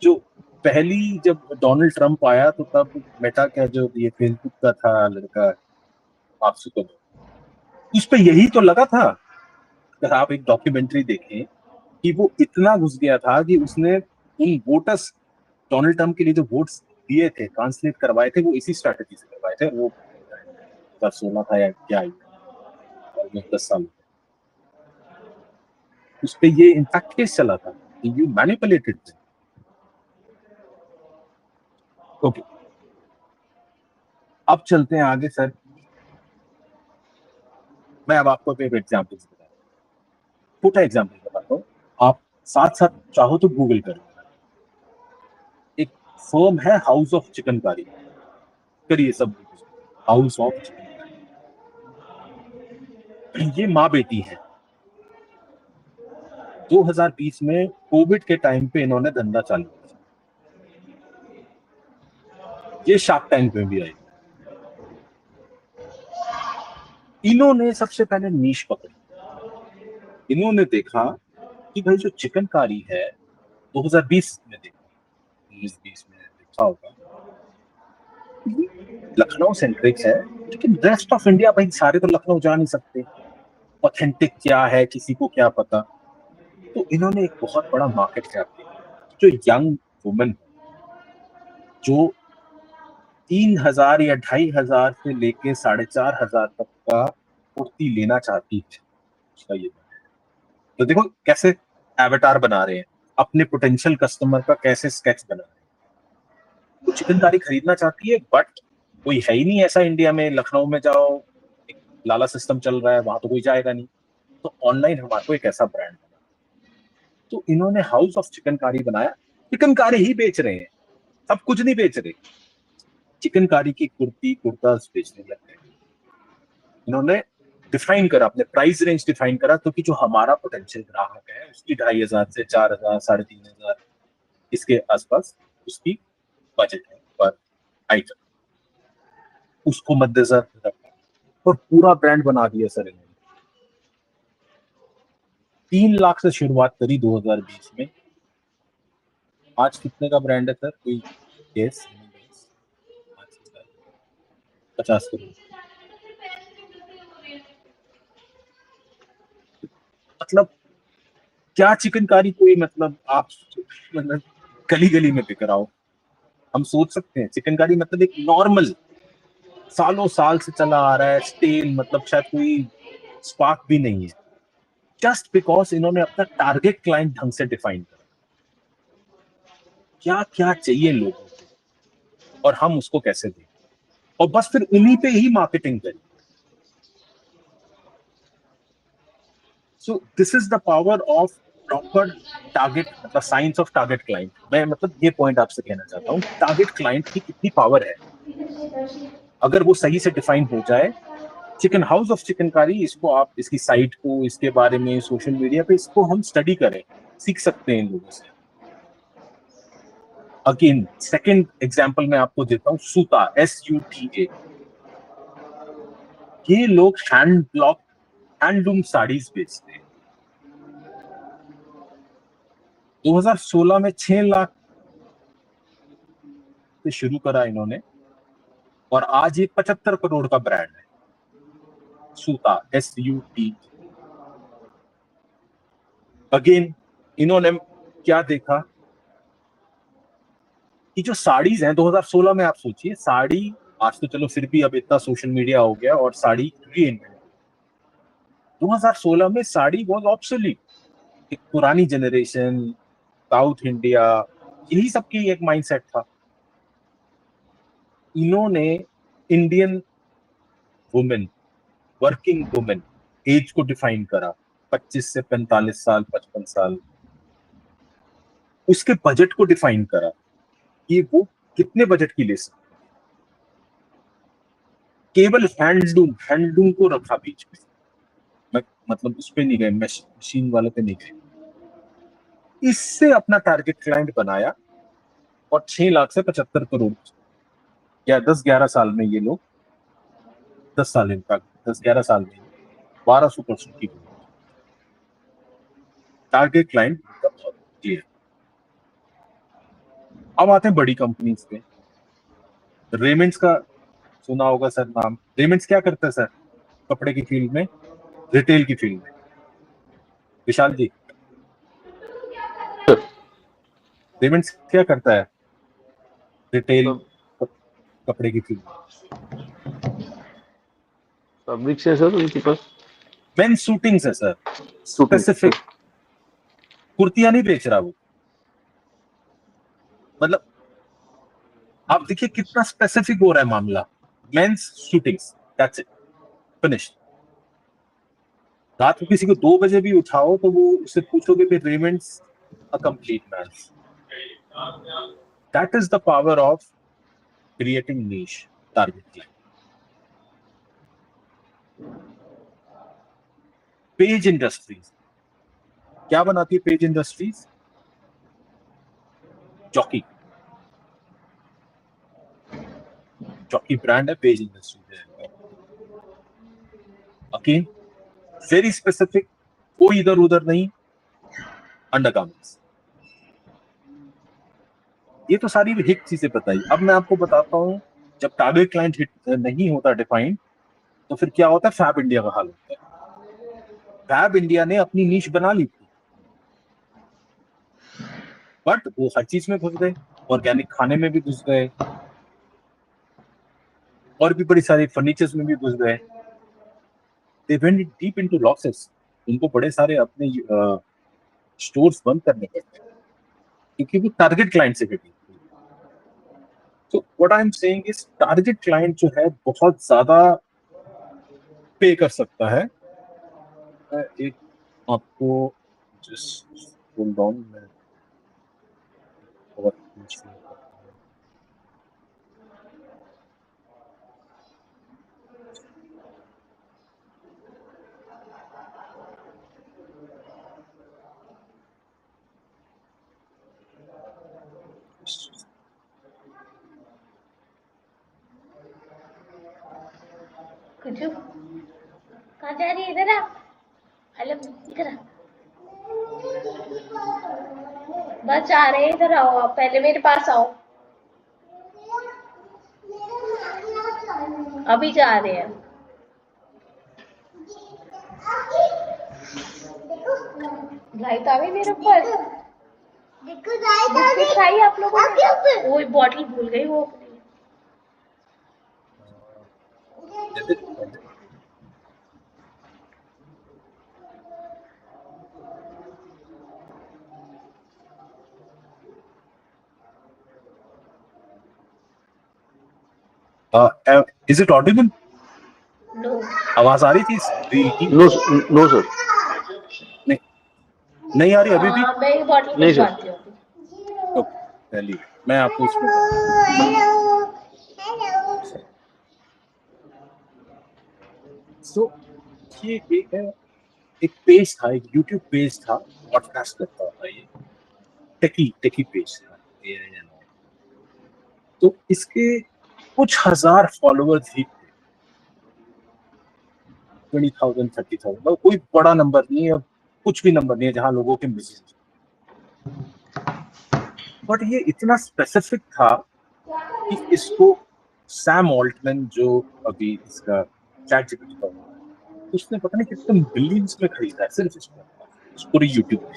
जो पहली जब डोनाल्ड ट्रंप आया तो तब मेटा का जो ये फेसबुक का था लड़का, आपसे को उस पे यही तो लगा था। अगर आप एक डॉक्यूमेंट्री देखें कि वो इतना घुस गया था कि उसने उन वोटर्स, डोनाल्ड ट्रंप के लिए जो वोट्स दिए थे, ट्रांसलेट करवाए थे, वो इसी स्ट्रैटेजी से करवाए थे। वो 2016 था या क्या, 10 साल उस पे ये इनफैक्ट केस चला था, यू मैनिपुलेटेड। ओके, अब चलते हैं आगे सर। मैं अब आपको एक एग्जाम्पल बताता हूँ, छोटा एग्जाम्पल बताता हूँ। आप साथ साथ चाहो तो गूगल कर लेना। एक फर्म है हाउस ऑफ चिकनकारी, करिए सब, हाउस ऑफ चिकनकारी। ये माँ बेटी है। 2020 में कोविड के टाइम पे इन्होंने धंधा चालू किया। ये शार्क टैंक में भी आई। इन्होंने सबसे पहले नीश पकड़ी। इन्होंने देखा कि भाई जो चिकनकारी है, 2020 में देखा, 19-20 में देखा होगा, लखनऊ सेंट्रिक है, लेकिन रेस्ट ऑफ इंडिया, भाई सारे तो लखनऊ जा नहीं सकते, ऑथेंटिक क्या है किसी को क्या पता। तो इन्होंने एक बहुत बड़ा मार्केट क्रैप किया। जो यंग वुमेन जो 3,000 या 2,500 से लेके 4,500 तक का कुर्ती लेना चाहती है, उसका ये तो देखो कैसे एवेटार बना रहे हैं, अपने पोटेंशियल कस्टमर का कैसे स्केच बना रहे हैं। तो चिकनकारी खरीदना चाहती है, बट कोई है ही नहीं ऐसा इंडिया में। लखनऊ में जाओ, एक लाला सिस्टम चल रहा है, वहां तो कोई जाएगा नहीं। तो ऑनलाइन हमारे को एक ऐसा ब्रांड बना, तो इन्होंने हाउस ऑफ चिकनकारी बनाया। चिकनकारी ही बेच रहे हैं, सब कुछ नहीं बेच रहे, चिकनकारी की कुर्ती कुर्ता बेचने लग गए। इन्होंने डिफाइन करा, अपने प्राइस रेंज डिफाइन करा, क्योंकि जो हमारा पोटेंशियल ग्राहक है उसकी 2,500 से 4,000 3,500 इसके आसपास उसकी बजट है पर आइटम, उसको मद्देनजर रखा और पूरा ब्रांड बना दिया सर इन्होंने। 3 लाख से शुरुआत करी 2020 में। आज कितने का ब्रांड है सर, कोई गेस? 50 करोड़। मतलब क्या चिकनकारी कोई, मतलब आप मतलब गली गली में बिक रहा हो। हम सोच सकते हैं चिकनकारी मतलब एक नॉर्मल सालों साल से चला आ रहा है स्टेल, मतलब शायद कोई स्पार्क भी नहीं है, जस्ट बिकॉज इन्होंने अपना टारगेट क्लाइंट ढंग से डिफाइन करा, क्या क्या चाहिए लोगों को और हम उसको कैसे दें, और बस फिर उन्हीं पे ही मार्केटिंग करें। So this is the power of proper target, मतलब साइंस ऑफ टारगेट क्लाइंट। मैं मतलब ये पॉइंट आपसे कहना चाहता हूँ, टारगेट क्लाइंट की कितनी पावर है अगर वो सही से डिफाइन हो जाए। चिकन हाउस ऑफ चिकनकारी, इसको आप, इसकी साइट को, इसके बारे में सोशल मीडिया पे इसको हम स्टडी करें, सीख सकते हैं इन लोगों से। अगेन सेकंड एग्जांपल मैं आपको देता हूँ, सूता, SUTA। ये लोग हैंडलूम साड़ीज बेचते हैं। 2016 में 6 लाख से शुरू करा इन्होंने और आज ये 75 करोड़ का ब्रांड है, सूता, SUT। अगेन इन्होंने क्या देखा कि जो साड़ीज हैं 2016 में, आप सोचिए साड़ी, आज तो चलो फिर भी अब इतना सोशल मीडिया हो गया और साड़ी रीइन्वेंट। 2016 में साड़ी वाज ऑब्सोलीट। एक पुरानी जनरेशन, साउथ इंडिया, यही सबकी एक माइंडसेट था। इन्होंने Indian women, working women as को डिफाइन करा, 25 से 45 साल, 55 साल। उसके बजट को डिफाइन करा कि वो कितने बजट की ले सकते। केवल हैंडलूम को रखा बीच में, मतलब उस पे नहीं गए, मशीन वाले पे नहीं गए। इससे अपना टारगेट क्लाइंट बनाया और 6 लाख से 75 करोड़ या 10-11 साल में ये लोग, 10 साल इनका, 10-11 साल में 1200% की टारगेट क्लाइंट क्लियर। अब आते हैं बड़ी कंपनीज पे। रेमंड्स का सुना होगा सर नाम। रेमंड्स क्या करता है सर कपड़े की फील्ड में, रिटेल की फील्ड में? विशाल जी, रेमंड्स क्या करता है रिटेल कपड़े की फील्ड में? फैब्रिक्स है सर उनके पास, मेंस सूटिंग्स है सर, स्पेसिफिक कुर्तियां नहीं बेच रहा वो। मतलब आप देखिए कितना स्पेसिफिक हो रहा है मामला। Men's shootings, that's it, finished. रात को किसी को 2 बजे भी उठाओ तो वो उससे पूछोगे कि Raymond's a complete man. That is the power of creating niche target client. Page industries क्या बनाती है? पेज इंडस्ट्रीज जॉकी ब्रांड है, पेज इंडस्ट्रीज है। अगेन वेरी स्पेसिफिक, कोई इधर उधर नहीं, अंडरगारमेंट्स। ये तो सारी हिट चीजें बताई। अब मैं आपको बताता हूं, जब टारगेट क्लाइंट हिट नहीं होता डिफाइंड, तो फिर क्या होता है? फैब इंडिया का हाल होता है। फैब इंडिया ने अपनी नीश बना ली थी, बट वो हर चीज में घुस गए, ऑर्गेनिक खाने में भी घुस गए, और भी बड़ी सारी फर्नीचर्स में भी घुस गए। They went deep into losses. उनको बड़े सारे अपने स्टोर्स बंद करने पड़ते हैं क्योंकि वो टारगेट क्लाइंट से घटी। तो what I am saying is, target client जो है बहुत ज्यादा पे कर सकता है। मैं एक आपको जस्ट होल्ड ऑन, मैं और कुछ कहाँ जा रही है? इधर आ, हेलो, इधर आ। बस आ रहे हैं, इधर आओ, आप पहले मेरे पास आओ। अभी जा रहे हैं। लाइट आ गई मेरे ऊपर। बिस्किट खाई आप लोगों ने? वो बॉटल भूल गई वो अपनी। Is it Audible? नो, आवाज आ रही थी इस रील की? नो नो सर, नहीं, नहीं आ रही अभी भी? मैं ये बॉटल नहीं सर। भिजवाती हूँ। ओके, चलिए मैं आपको इसमें सो ये एक है, एक पेज था, एक यूट्यूब पेज था, पॉडकास्ट करता था ये, टेकी पेज था। तो इसके कुछ हजार फॉलोअर्स ही थे, 20,000 30,000, कोई बड़ा नंबर नहीं है, कुछ भी नंबर नहीं है जहां लोगों के मिलियंस। बट ये इतना स्पेसिफिक था कि इसको सैम ऑल्टमैन, जो अभी इसका चैटजीपीटी का उसने पता नहीं कितने बिलियंस में खरीदा है सिर्फ इसको, इस पूरी यूट्यूब पे।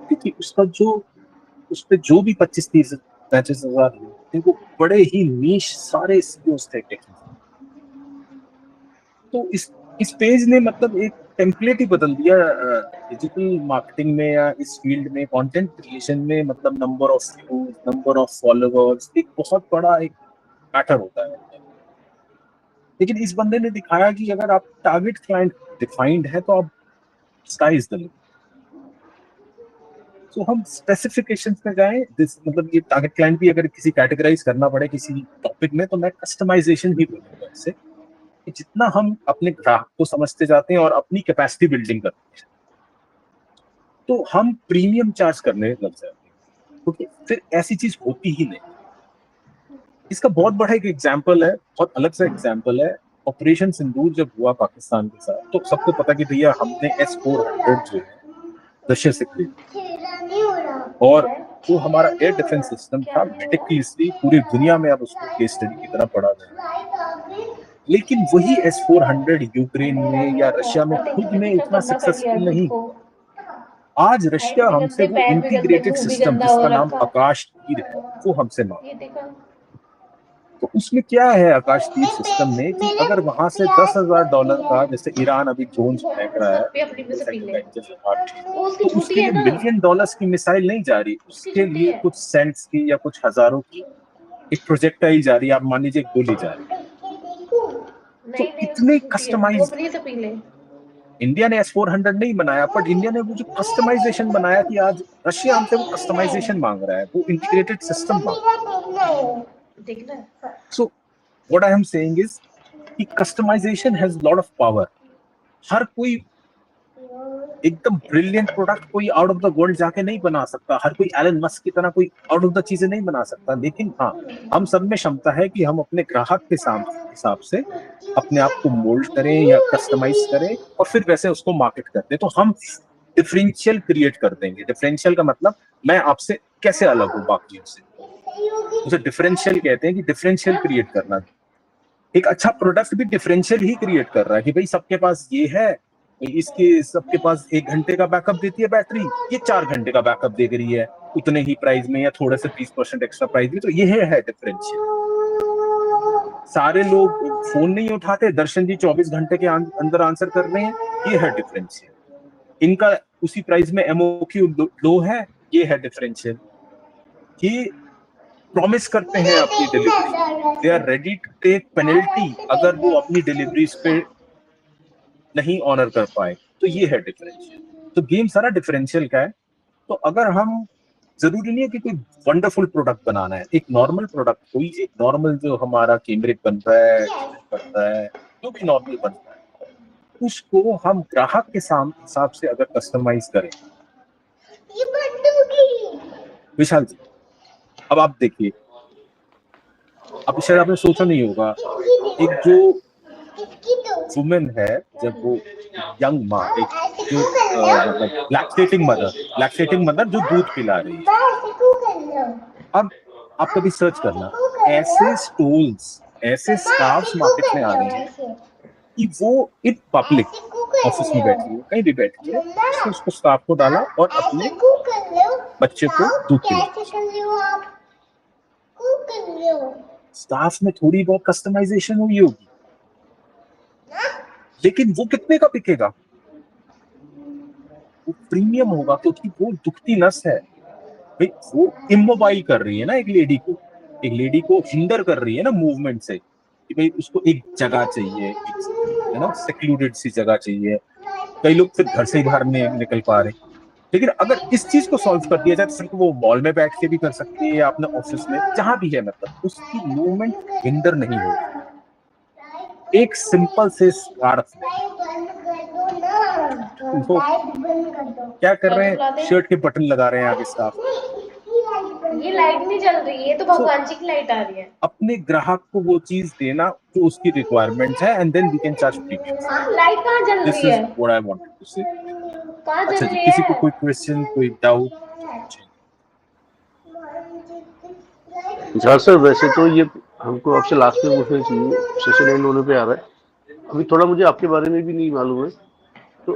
क्योंकि उसका जो उस पे जो भी 25-30-35 हजार लोग थे वो बड़े ही नीश सारे सीईओस थे टेक। तो इस पेज ने मतलब एक टेम्पलेट ही बदल दिया डिजिटल मार्केटिंग में या इस फील्ड में, कंटेंट क्रिएशन में। मतलब number of views, number of followers एक बहुत बड़ा एक मैटर होता है। लेकिन इस बंदे ने दिखाया कि अगर आप टारगेट क्लाइंट डिफाइंड है तो आप स्काई इज द लिमिट। तो हम स्पेसिफिकेशंस में जाएं, मतलब ये टारगेट क्लाइंट भी अगर किसी कैटेगराइज करना पड़े किसी टॉपिक में, तो मैं कस्टमाइजेशन भी बोलूंगा इससे, कि जितना हम अपने ग्राहक को समझते जाते हैं और अपनी कैपेसिटी बिल्डिंग करते हैं, तो हम प्रीमियम चार्ज करने लग जाते हैं, क्योंकि फिर ऐसी चीज होती ही नहीं। इसका बहुत बड़ा एक एग्जाम्पल है, बहुत अलग सा एग्जाम्पल है। ऑपरेशन सिंदूर जब हुआ पाकिस्तान के साथ, तो सबको पता कि भैया हमने S-400 जो है रशिया से खरीदा, और जो हमारा एयर डिफेंस सिस्टम था मेटिकुलसली पूरी दुनिया में अब उसको केस स्टडी की तरह पढ़ा गया। लेकिन वही S-400 यूक्रेन में या रशिया में खुद में इतना सक्सेसफुल नहीं। आज रशिया हमसे वो इंटीग्रेटेड सिस्टम जिसका नाम आकाश तीर है वो हमसे मांग। तो उसमें क्या है आकाश तीर सिस्टम में कि अगर वहां से $10,000 का, जैसे ईरान अभी ड्रोन्स फेंक रहा है, तो उसके लिए $1 मिलियन की मिसाइल नहीं जा रही, उसके लिए कुछ सेंट्स की या कुछ हजारों की एक प्रोजेक्टाइल जा रही है। आप मान लीजिए गोली जा रही है। तो इतने कस्टमाइज इंडिया ने S-400 नहीं बनाया, पर इंडिया ने वो जो कस्टमाइजेशन बनाया कि आज रशिया हमसे वो कस्टमाइजेशन मांग रहा है, वो इंटीग्रेटेड सिस्टम मांग रहा है। So what I am saying is कि customization has lot of power. हर कोई एकदम ब्रिलियंट प्रोडक्ट कोई आउट ऑफ द वर्ल्ड जाके नहीं बना सकता, हर कोई एलन मस्क की तरह कोई आउट ऑफ द चीजें नहीं बना सकता। लेकिन हाँ, हम सब में क्षमता है कि हम अपने ग्राहक के हिसाब से अपने आप को मोल्ड करें या कस्टमाइज करें और फिर वैसे उसको मार्केट कर दें। तो हम डिफरेंशियल क्रिएट कर देंगे। डिफरेंशियल का मतलब मैं आपसे कैसे अलग हूँ बाकियों से, उसे डिफरेंशियल कहते हैं। कि डिफरेंशियल क्रिएट करना, एक अच्छा प्रोडक्ट भी डिफरेंशियल ही क्रिएट कर रहा है कि भाई सबके पास ये है, इसके सबके पास 1 घंटे का बैकअप देती है बैटरी, ये 4 घंटे का बैकअप दे रही है उतने ही प्राइस में या थोड़े से 20% एक्स्ट्रा प्राइस में। तो ये है डिफरेंशियल। सारे लोग फोन नहीं उठाते, दर्शन जी 24 घंटे के अंदर आंसर कर रहे हैं, ये है डिफरेंशियल। इनका उसी प्राइस में MOQ लो है, ये है डिफरेंशियल। ये प्रॉमिस करते हैं अपनी delivery, they are ready to take penalty अगर वो अपनी डिलीवरीज पे नहीं ऑनर कर पाए, तो ये है डिफरेंशियल। तो गेम सारा डिफरेंशियल का है। तो अगर हम, जरूरी नहीं है कि कोई वंडरफुल प्रोडक्ट बनाना है, एक नॉर्मल प्रोडक्ट, कोई एक नॉर्मल जो हमारा कैमरिक बन रहा है जो भी नॉर्मल बन रहा है, उसको हम ग्राहक के हिसाब से अगर कस्टमाइज करें। विशाल जी, अब आप देखिए, अब शायद आपने सोचा नहीं होगा, एक जो वुमेन है, जब वो यंग माँ, एक जो मतलब लैक्टेटिंग मदर जो दूध पिला रही है, अब आप कभी सर्च करना, ऐसे स्टूल्स, ऐसे स्टाफ्स मार्केट में आ रहे हैं कि वो इन पब्लिक ऑफिस में बैठी है, कहीं भी बैठी है, उसको स्टाफ को डाला और अपने बच्चे को दूध पिला। स्टाफ में थोड़ी बहुत कस्टमाइजेशन हुई होगी, लेकिन वो कितने का बिकेगा? वो प्रीमियम होगा, क्योंकि वो दुखती नस है भाई। वो इमोबाइल कर रही है ना एक लेडी को हिंडर कर रही है ना मूवमेंट से, कि भाई उसको एक जगह चाहिए, है ना, सेक्लूडेड सी जगह चाहिए। कई लोग फिर घर से बाहर नहीं निकल पा रहे। लेकिन अगर इस चीज को सॉल्व कर दिया जाए तो सिर्फ वो मॉल में बैठ के भी कर सकती है या अपने ऑफिस में, जहां भी है, मतलब उसकी मूवमेंट हिंडर नहीं होगी। एक सिंपल से स्कार्फ वो क्या कर रहे हैं, शर्ट के बटन लगा रहे हैं आगे स्टाफ, ये लाइट नहीं जल रही है, ये तो भगवान जी की लाइट आ रही है। अपने ग्राहक को वो चीज देना जो उसकी रिक्वायरमेंट्स है, and then we can charge premium. हाँ, लाइट कहाँ जल दिस रही इज है? व्हाट आई वांटेड टू से। कहाँ जल अच्छा जी, रही किसी को है? कोई क्वेश्चन, कोई डाउट? सर वैसे तो ये हमको आपसे लास्ट में पूछना चाहिए, सेशन एंड होने पे आ रहा है। अभी थोड़ा मुझे आपके बारे में भी नहीं मालूम है, तो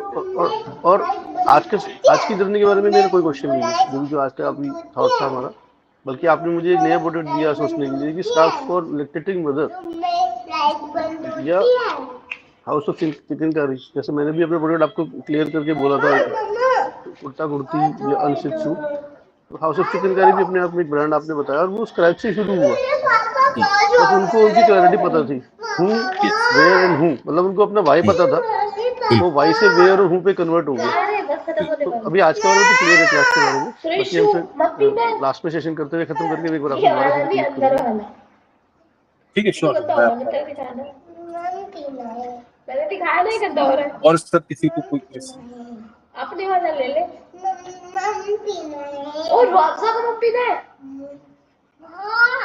और आज की जर्नी के बारे में मेरा कोई क्वेश्चन नहीं है, जो आज का अभी थॉट था हमारा, बल्कि आपने मुझे एक नया प्रोडक्ट दिया सोचने के लिए कि स्टाफ फॉर इलेक्ट्रिक मदर या हाउस ऑफ चिकनकारी। जैसे मैंने भी अपना प्रोडक्ट आपको क्लियर करके बोला था, कुर्ता कुर्ती या अनशिप्सू, तो हाउस ऑफ चिकनकारी भी अपने आप में एक ब्रांड आपने बताया, और वो स्क्रैच से शुरू हुआ। बस उनको उनकी क्लैरिटी पता थी, हूँ वेयर एंड हूँ, मतलब उनको अपना वाई पता था, वो वाई से वेयर और हूँ पे कन्वर्ट हो गया। तो अभी आज के बारे में तो क्लियर है, क्लास के बारे में, बाकी हम फिर लास्ट में सेशन करते हुए खत्म करके एक बार आपसे दोबारा से रिपीट करेंगे। ठीक है, श्योर। मैंने दिखाया नहीं गंदा हो रहा है। और सर किसी को कोई क्वेश्चन? अपने वाला ले ले। और रुअफ़ज़ा का मत पीना है?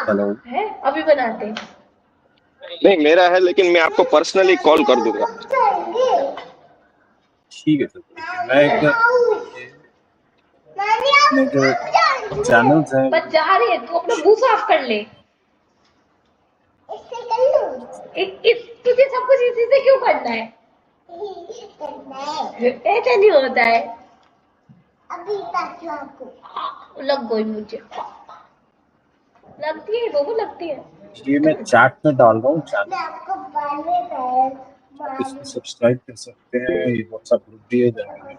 हेलो, है अभी बनाते हैं। नहीं मेरा है, लेकिन मैं आपको पर्सनली कॉल कर दूंगा। ठीक है सर, ठीक है। मैं एक जो चैनल्स हैं, बस जा रही है, तू अपना मुंह साफ कर ले। तुझे सब कुछ इसी से क्यों करना है? ऐसा नहीं होता है। लग गई मुझे, लगती है वो लगती है। ये मैं चैट में डाल रहा हूँ चैनल, आप इसको सब्सक्राइब कर सकते हैं। ये व्हाट्सएप ग्रुप भी है जाके,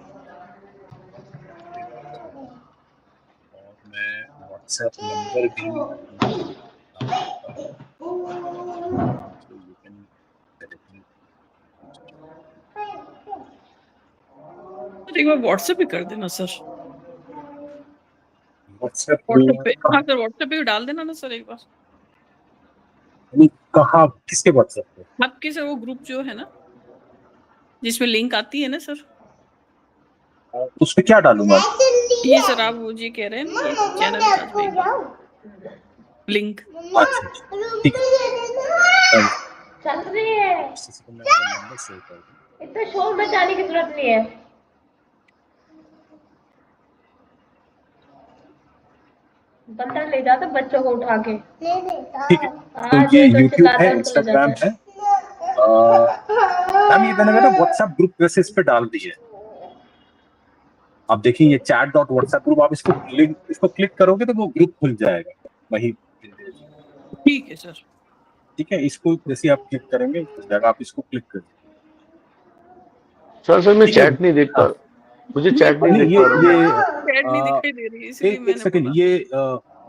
और मैं व्हाट्सएप नंबर भी एक बार व्हाट्सएप पे कर देना सर। व्हाट्सएप पे हाँ सर, व्हाट्सएप पे डाल देना ना सर एक बार। कहाँ, किसके व्हाट्सएप पे? आपके सर वो ग्रुप जो है ना, जिसमें लिंक आती है ना सर, उस पे क्या डालूंगा? ये सर आप वो जी कह रहे हैं ना, ये चैनल का लिंक। अच्छा ठीक है, चल रही है, इतना शोर मचाने की जरूरत नहीं है। बंदा ले जाता बच्चों को उठा के। ठीक है। तो ये यूट्यूब है, इंस्टाग्राम है, हम ये मैंने ना व्हाट्सएप ग्रुप वैसे इस पे डाल दिए। आप देखिए ये chat.whatsapp ग्रुप, आप इसको लिंक, इसको क्लिक करोगे तो वो ग्रुप खुल जाएगा वही। ठीक है सर। ठीक है, इसको जैसे आप क्लिक करेंगे उस जगह आप इसको क्लिक करें। सर मैं चैट नहीं देख पा रहा, मुझे चैट नहीं दिख पा रहा। चैट नहीं दिखाई दे रही है, इसलिए मैंने एक सेकंड, ये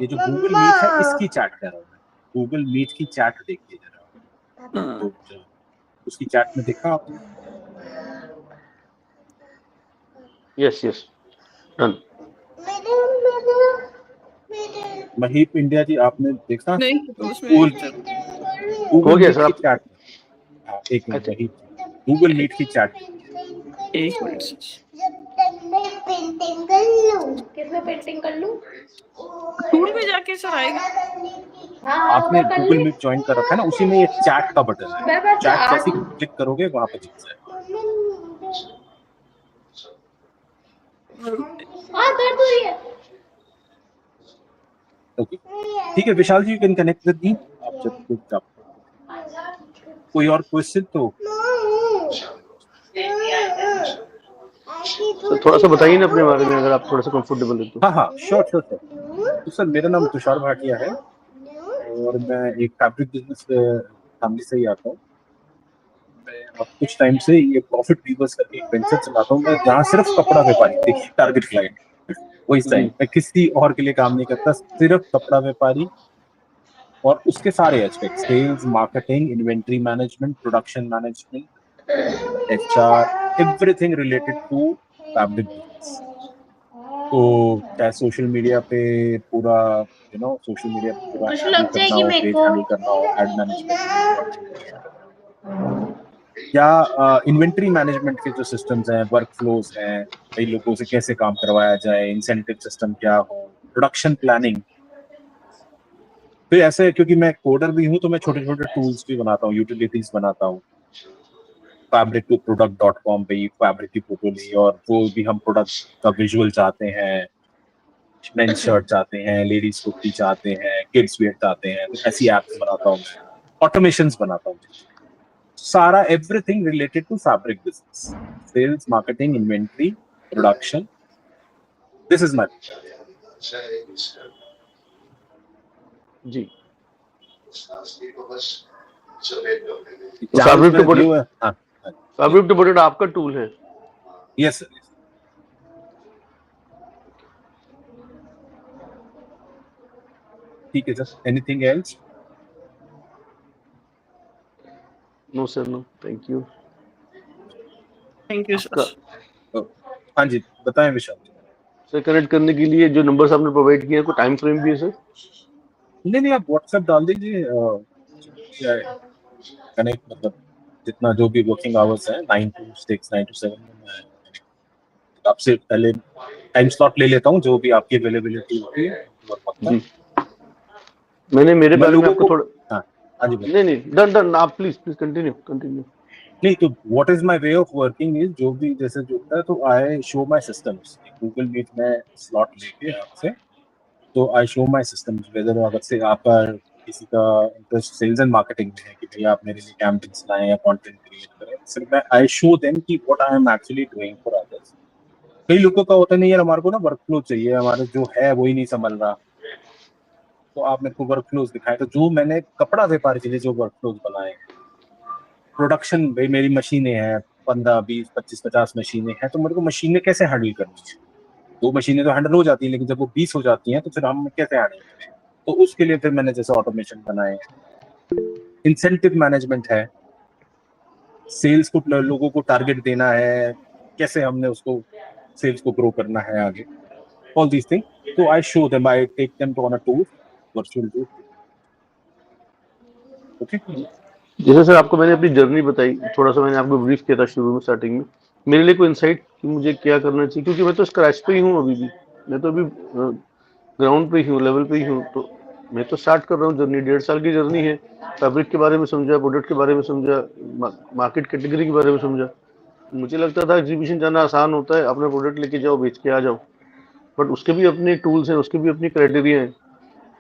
जो गूगल मीट है इसकी चैट कर रहा हूँ मैं, गूगल मीट की चैट देखिए जरा, तो उसकी चैट में देखा आपने? Yes yes done. Mahip India ji आपने देखा? नहीं हो गया सर आप चैट। एक मिनट, महीप गूगल मीट की चैट। एक मिनट सर, किसमें पेंटिंग कर लूं? टूल में जाके सर आएगा। हाँ, आपने गूगल मीट ज्वाइन कर रखा है ना, उसी में ये चैट का बटन है, चैट जैसे क्लिक करोगे वहां पे दिख जाएगा। हाँ दर्द हो रही है। ओके ठीक है, Vishal ji you can connect with me, आप जब कुछ आप कोई और क्वेश्चन तो थोड़ा सा बताइए ना अपने बारे में, अगर आप थोड़ा सा कंफर्टेबल है तो। हाँ श्योर सर। तो सर मेरा नाम तुषार भाटिया है और मैं एक फैब्रिक बिजनेस फैमिली से ही आता हूँ। मैं अब कुछ टाइम से ये प्रॉफिट वीवर्स करके एक वेंचर चलाता हूँ, मैं जहाँ सिर्फ कपड़ा व्यापारी, देखिए टारगेट क्लाइंट वही सही, मैं किसी और के लिए काम नहीं करता, सिर्फ कपड़ा व्यापारी और उसके सारे aspect, sales, marketing, inventory management, production management, HR, everything related to fabric business. तो चाहे सोशल मीडिया पे पूरा सोशल मीडिया पे पूरा करना हो, पेज हैंडल करना हो, एड मैनेजमेंट, या इन्वेंट्री मैनेजमेंट के जो सिस्टम्स हैं, वर्क फ्लोज हैं, कई लोगों से कैसे काम करवाया जाए, इंसेंटिव सिस्टम क्या हो, प्रोडक्शन प्लानिंग, फिर ऐसे क्योंकि मैं कोडर भी हूँ तो मैं छोटे छोटे टूल्स भी बनाता हूँ, यूटिलिटीज बनाता हूँ। Fabric to product dot com पे फैब्रिक की फोटो ली और जो भी हम प्रोडक्ट का विजुअल चाहते हैं, मेन अच्छा शर्ट चाहते हैं, लेडीज कुर्ती चाहते हैं, किड्स वेयर चाहते हैं, तो ऐसी एप्स बनाता हूँ मैं, ऑटोमेशंस बनाता हूँ। सारा everything related to fabric business, sales, marketing, inventory, production, this is my जी। तो चांस फैब्रिक टू में व्यू है। हाँ, फैब्रिक टू प्रोडक्ट आपका टूल है? Yes sir. ठीक है sir, anything else? No sir, no, thank you. Thank you आपका सर। हाँ जी, बताएं विशाल। सर कनेक्ट करने के लिए जो नंबर्स आपने प्रोवाइड किए हैं, कोई टाइम फ्रेम भी है सर? नहीं, आप व्हाट्सएप डाल दीजिए, कनेक्ट मतलब जितना जो भी वर्किंग आवर्स है 9 to 6, 9 to 7 में मैं आपसे पहले टाइम स्लॉट ले लेता हूँ, जो भी आपकी अवेलेबिलिटी होती है वक्त जी, मैंने मेरे मैं बारे में लोगों आपको को। थोड़ा, हाँ, हाँ जी बताइए। नहीं नहीं, डन डन, आप प्लीज प्लीज कंटिन्यू कंटिन्यू। नहीं तो what is my way of working is, जो भी जैसे जुड़ता है तो I show my systems. Google Meet में स्लॉट लेके आपसे, तो I show my systems, whether अगर से आपका किसी का इंटरेस्ट सेल्स एंड मार्केटिंग में है कि भैया आप मेरे लिए कैंपेन्स लाएं या कंटेंट क्रिएट करें, सिर्फ मैं आई शो देम कि what I am actually doing for others. कई लोगों का होता नहीं यार, हमारे को ना वर्कफ्लो चाहिए, हमारे जो है वही नहीं संभल रहा, तो आप मेरे को वर्कफ्लोज दिखाएं। तो जो मैंने कपड़ा व्यापार के लिए जो वर्कफ्लोज बनाए, प्रोडक्शन, भाई मेरी मशीनें हैं 15, 20, 25, 50 मशीनें हैं, तो मेरे को मशीनें कैसे हैंडल करनी है? 2 मशीनें तो हैंडल हो जाती है, लेकिन जब वो 20 हो जाती हैं तो फिर हम कैसे हैंडल करें? तो उसके लिए फिर मैंने जैसे ऑटोमेशन बनाए, इंसेंटिव मैनेजमेंट है, सेल्स को लोगों को टारगेट देना है, कैसे हमने उसको सेल्स को ग्रो करना है आगे, ऑल दीज थिंग। तो I show them, I take them to on a tour, virtual tour. Okay. जैसे सर आपको मैंने अपनी जर्नी बताई, थोड़ा सा मैंने आपको ब्रीफ किया था शुरू में स्टार्टिंग में, मेरे लिए कोई इंसाइट कि मुझे क्या करना चाहिए, क्योंकि मैं तो स्क्रैच पे ही हूँ अभी भी, मैं तो अभी ग्राउंड पे ही हूँ, लेवल पे ही हूँ, तो मैं तो स्टार्ट कर रहा हूँ जर्नी, 1.5 साल की जर्नी है। फैब्रिक के बारे में समझा, प्रोडक्ट के बारे में समझा, मार्केट कैटेगरी के बारे में समझा। मुझे लगता था एग्जीबिशन जाना आसान होता है, अपना प्रोडक्ट लेके जाओ, बेच के आ जाओ, बट उसके भी अपने टूल्स हैं, उसके भी अपनी क्राइटेरिया हैं।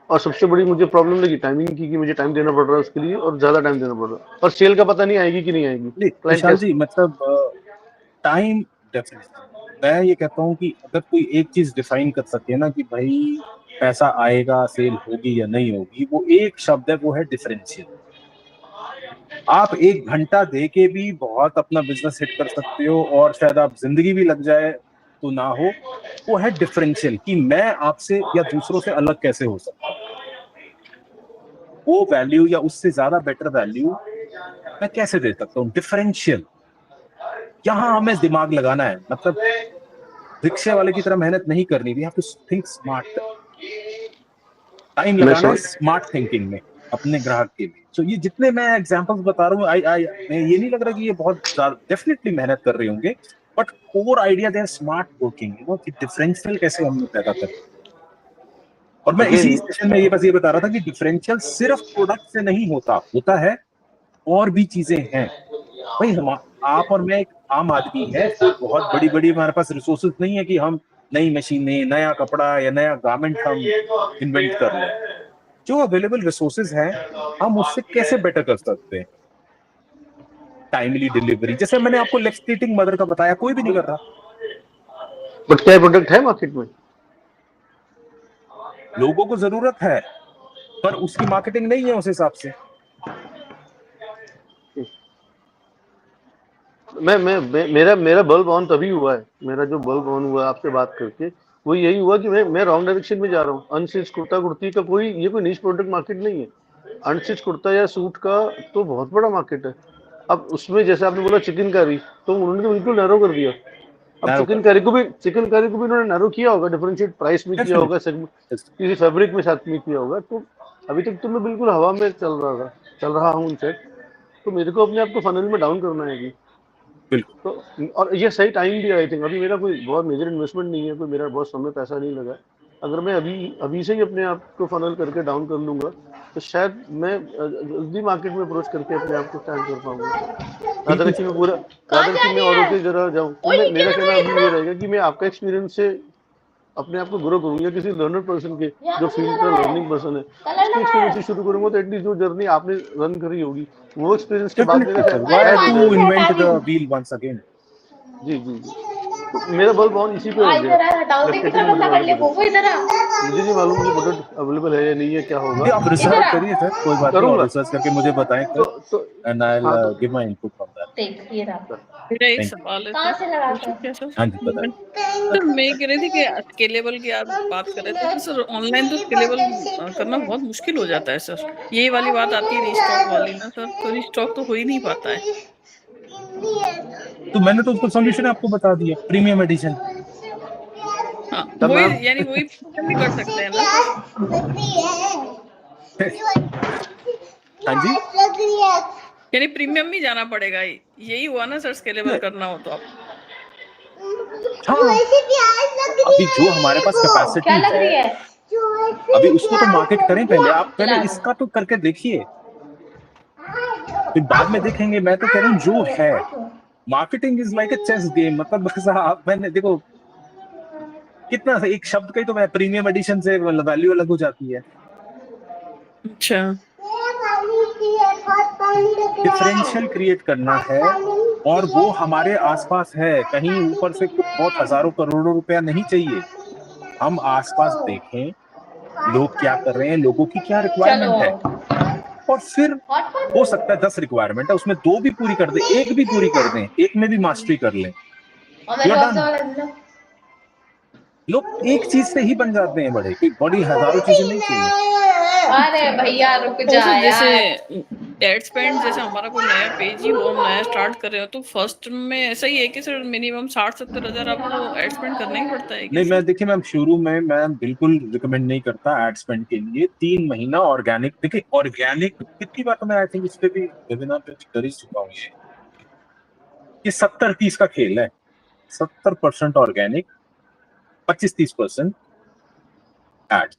और सबसे बड़ी मुझे प्रॉब्लम लगी टाइमिंग की, कि मुझे टाइम देना पड़ रहा है उसके लिए, और ज्यादा टाइम देना पड़ रहा है, और सेल का पता नहीं आएगी कि नहीं आएगी, नहीं क्लाइंट विशाल कैसे। जी, मतलब टाइम डेफिनेटली, मैं ये कहता हूँ कि अगर कोई एक चीज डिफाइन कर सके ना कि भाई पैसा आएगा, सेल होगी या नहीं होगी, वो एक शब्द है, वो है डिफरेंशियल। आप 1 घंटा दे के भी बहुत अपना बिजनेस हिट कर सकते हो, और शायद आप जिंदगी भी लग जाए तो ना हो। वो है डिफरेंशियल, कि मैं आपसे या दूसरों से अलग कैसे हो सकता हूँ, वो वैल्यू या उससे ज्यादा बेटर वैल्यू मैं कैसे दे सकता हूँ, डिफरेंशियल। यहाँ हमें दिमाग लगाना है, मतलब रिक्शे वाले की तरह मेहनत नहीं करनी थी, टू थिंक स्मार्ट। टाइम मैं लगाना है समझ, स्मार्ट थिंकिंग में अपने ग्राहक के लिए। तो ये जितने मैं एग्जांपल्स बता रहा हूँ, आई आई मैं ये नहीं लग रहा कि ये बहुत डेफिनेटली मेहनत कर रहे होंगे, but core idea they are smart working, कि डिफरेंशियल कैसे हमने पैदा कर। और मैं इसी अगेन, सेशन में ये बस ये बता रहा था कि डिफरेंशियल सिर्फ प्रोडक्ट से नहीं होता, होता है और भी चीजें हैं। भाई हम, आप और मैं एक आम आदमी है, कोई बहुत बड़ी बड़ी हमारे पास रिसोर्सेज नहीं है कि हम नई मशीनें, नया कपड़ा या नया गारमेंट हम इन्वेंट कर लें। जो अवेलेबल रिसोर्सेज हैं, हम उससे कैसे बेटर कर सकते हैं? टाइमली डिलीवरी, जैसे मैंने आपको लेक्सटेटिंग मदर का बताया, कोई भी नहीं कर रहा। बट क्या प्रोडक्ट है मार्केट में? लोगों को जरूरत है, पर उसकी मार्केटिंग नहीं है उस हिसाब से। मेरा मेरा बल्ब ऑन तभी हुआ है, मेरा जो बल्ब ऑन हुआ है आपसे बात करके, वो यही हुआ कि मैं रॉन्ग डायरेक्शन में जा रहा हूँ। अनस्टिच कुर्ता कुर्ती का कोई, ये कोई निश प्रोडक्ट मार्केट नहीं है। अनस्टिच कुर्ता या सूट का तो बहुत बड़ा मार्केट है। अब उसमें जैसे आपने बोला चिकन कारी, तो उन्होंने तो बिल्कुल नैरो कर दिया। अब नैरो कर, चिकन कारी को भी उन्होंने नैरो किया होगा, डिफरेंशिएट प्राइस में किया होगा, डेफिनेटली। किसी फैब्रिक में साथ में किया होगा। तो अभी तक तो मैं बिल्कुल हवा में चल रहा हूँ उनसे। तो मेरे को अपने आप को फनल में डाउन करना है अभी। बिल्कुल। तो और ये सही टाइम भी, आई थिंक अभी मेरा कोई बहुत मेजर इन्वेस्टमेंट नहीं है, कोई मेरा बहुत समय पैसा नहीं लगा। अगर मैं अभी से ही अपने आप को फनल करके डाउन कर लूंगा तो शायद मैं जल्दी मार्केट में अप्रोच करके अपने आप को स्टैंड कर पाऊंगा, रादर कि मैं औरों के जरा जाऊं। तो मेरा कहना अभी ये रहेगा कि मैं आपका एक्सपीरियंस से अपने आप को ग्रो करूंगा, किसी लर्नर पर्सन के जो फील्ड का लर्निंग पर्सन है उसके एक्सपीरियंस से शुरू करूंगा। तो एटलीस्ट जो जर्नी आपने रन करी होगी वो एक्सपीरियंस के बाद मेरा शायद Why ऐड हो to जाएगा। invent the wheel once again? जी जी जी, तो मेरा बल्ब ऑन इसी पे हो गया, लैक्टेटिंग मदर वाले प्रोडक्ट। मुझे नहीं मालूम कि प्रोडक्ट अवेलेबल है या नहीं है, क्या होगा। जी, आप रिसर्च करिए सर, कोई बात नहीं, करूंगा। रिसर्च करके मुझे बताएं तो एंड आई हाँ, will give my input from that. देख ये रहा। मेरा एक Thank you. सवाल है कहाँ सर, से लगाते पूछूं हैं? क्या सर? हाँ जी, बताएं। सर मैं कह रही थी कि स्केलेबल की आप बात कर रहे थे तो सर ऑनलाइन तो स्केलेबल करना बहुत मुश्किल हो जाता है सर। यही वाली बात आती है रीस्टॉक वाली ना सर, तो रीस्टॉक तो हो ही नहीं पाता है। तो मैंने तो उसका सॉल्यूशन आपको बता दिया, प्रीमियम एडिशन। हाँ तब वही, मैम यानी वही भी कर सकते हैं ना सर, हाँ जी, यानी प्रीमियम भी जाना पड़ेगा। यही हुआ ना सर, स्केलेबल करना हो तो आप। हाँ, अभी जो हमारे पास क्या कैपेसिटी लग रही है है? अभी उसको तो मार्केट करें पहले, आप पहले इसका तो करके देखिए, फिर बाद में देखेंगे। मैं तो कह रहा हूँ जो है, marketing is like a chess game. मतलब बस आप, मैंने देखो कितना एक शब्द का ही तो मैं प्रीमियम एडिशन से वैल्यू अलग हो जाती है। अच्छा, डिफरेंशियल क्रिएट करना है और वो हमारे आसपास है, कहीं ऊपर से कुछ बहुत हजारों करोड़ों रुपया नहीं चाहिए। हम आसपास देखें लोग क्या कर रहे हैं, लोगों की क्या रिक्वायरमेंट है, और फिर हो सकता है 10 रिक्वायरमेंट है उसमें 2 भी पूरी कर दें, 1 भी पूरी कर दें, 1 में भी मास्टरी कर लें, यू आर डन। लोग एक चीज से ही बन जाते हैं बड़े, कोई बड़ी हजारों चीजें नहीं चाहिए। अरे भैया रुक तो जा सर जैसे यार। एड स्पेंड, जैसे हमारा कोई नया पेज ही हो, हम नया स्टार्ट कर रहे हो, तो फर्स्ट में ऐसा ही है कि सर मिनिमम 60-70 हजार आपको एड स्पेंड करना ही पड़ता है क्या नहीं, सर? मैं देखिए मैम, शुरू में मैं बिल्कुल रिकमेंड नहीं करता एड स्पेंड के लिए। 3 महीना ऑर्गेनिक, देखिए ऑर्गेनिक कितनी बार तो मैं आई थिंक इस पे भी वेबिनार पे कर ही चुका हूँ। ये 70-30 का खेल है, 70% ऑर्गेनिक, 25-30% एड।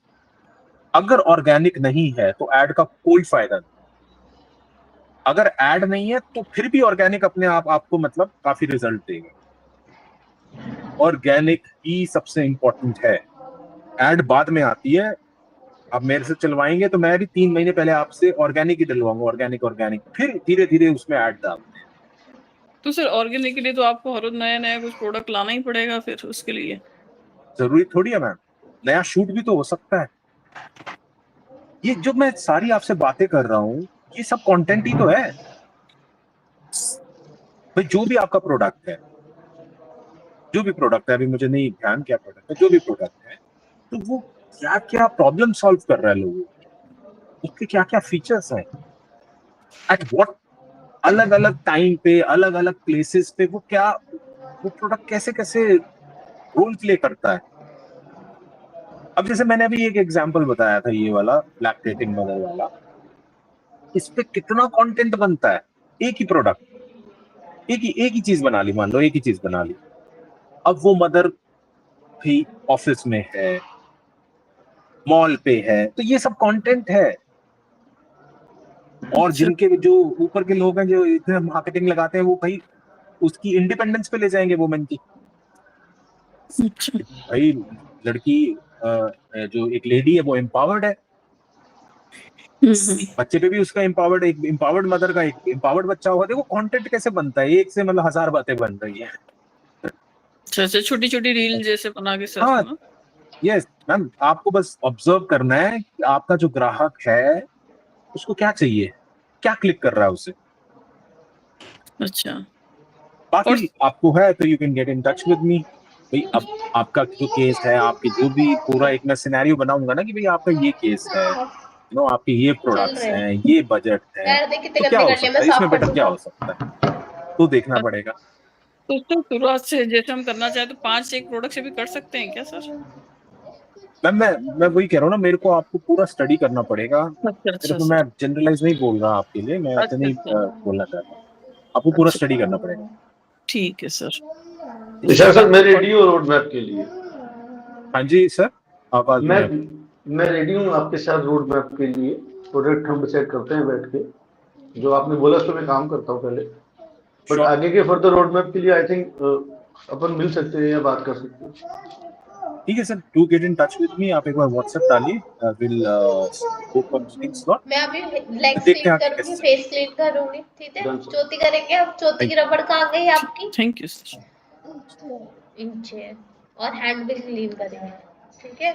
अगर ऑर्गेनिक नहीं है तो एड का कोई फायदा नहीं। अगर एड नहीं है तो फिर भी ऑर्गेनिक अपने आप आपको मतलब काफी रिजल्ट देगा। ऑर्गेनिक ही सबसे इंपॉर्टेंट है, एड बाद में आती है। आप मेरे से चलवाएंगे तो मैं भी 3 महीने पहले आपसे ऑर्गेनिक ही डलवाऊंगा, ऑर्गेनिक, फिर धीरे धीरे उसमें ऐड डालते हैं। तो सर ऑर्गेनिक के लिए तो आपको हर रोज नया नया कुछ प्रोडक्ट लाना ही पड़ेगा फिर उसके लिए। जरूरी थोड़ी है मैम, नया शूट भी तो हो सकता है। ये जो मैं सारी आपसे बातें कर रहा हूँ ये सब कंटेंट ही तो है भाई। जो भी आपका प्रोडक्ट है, अभी मुझे नहीं ध्यान क्या प्रोडक्ट है, जो भी प्रोडक्ट है, तो वो क्या क्या प्रॉब्लम सॉल्व कर रहा है लोगों की, उसके क्या क्या फीचर्स हैं, एट व्हाट अलग अलग टाइम पे, अलग अलग प्लेसेस पे, वो प्रोडक्ट कैसे कैसे रोल प्ले करता है। अब जैसे मैंने अभी एक एग्जांपल बताया था, ये वाला लैक्टेटिंग मदर वाला, इस पे कितना कंटेंट बनता है। एक ही प्रोडक्ट, एक ही चीज बना ली, मान लो एक ही चीज बना ली। अब वो मदर भी ऑफिस में है, मॉल पे है, तो ये सब कंटेंट है। और जिनके जो ऊपर के लोग हैं जो इतने मार्केटिंग लगाते हैं, वो भाई उसकी इंडिपेंडेंस पे ले जाएंगे वुमेन की। भाई लड़की जो एक लेडी है वो एम्पावर्ड है, बच्चे पे भी उसका एम्पावर्ड, एक एम्पावर्ड मदर का एक एम्पावर्ड बच्चा होगा। देखो कंटेंट कैसे बनता है, एक से मतलब 1000 बातें बन रही है। अच्छा, छोटी छोटी रील जैसे बना के सर। हाँ यस मैम, आपको बस ऑब्जर्व करना है कि आपका जो ग्राहक है उसको क्या चाहिए, क्या क्लिक कर रहा है उसे। अच्छा, बाकी आपको है तो you can get in touch with me भाई। अब आपका जो केस है, आपके जो भी पूरा एक मैं सिनेरियो बनाऊंगा ना कि भाई आपका ये केस है, नो आपके ये प्रोडक्ट्स हैं, ये बजट है, तो क्या हो सकता है इसमें, बेटर क्या हो सकता है, तो देखना पड़ेगा। तो शुरुआत से जैसे हम करना चाहे तो 5 प्रोडक्ट से भी कर सकते हैं क्या सर? मैं वही कह रहा हूँ ना, मेरे को आपको पूरा स्टडी करना पड़ेगा। अच्छा सिर्फ मैं जनरलाइज नहीं बोल रहा आपके लिए, मैं ऐसे नहीं बोलना चाहता, आपको पूरा स्टडी करना पड़ेगा। ठीक है सर। निशा सर, मैं रेडी हूँ रोड मैप के लिए। हाँ जी सर। आवाज मैं में मैं रेडी हूँ आपके साथ रोड मैप के लिए। प्रोडक्ट हम डिसाइड करते हैं बैठ के। जो आपने बोला उस पर मैं काम करता हूँ पहले, बट Sure. आगे के फर्दर रोड मैप के लिए आई थिंक अपन मिल सकते हैं या बात कर सकते हैं। ठीक है sir, do get in touch with me. आप एक बार व्हाट्सएप डालिए, will book a meeting slot. मैं अभी लेग्स देखते क्लीन हैं आगे करूंगी, कैसे। फेस क्लीन करूंगी, ठीक है? Done, sir. ज्योति करेंगे अब। ज्योति की रबड़ कहाँ गई आपकी? Thank you sir. नीचे। और हैंड भी क्लीन करेंगे, ठीक है?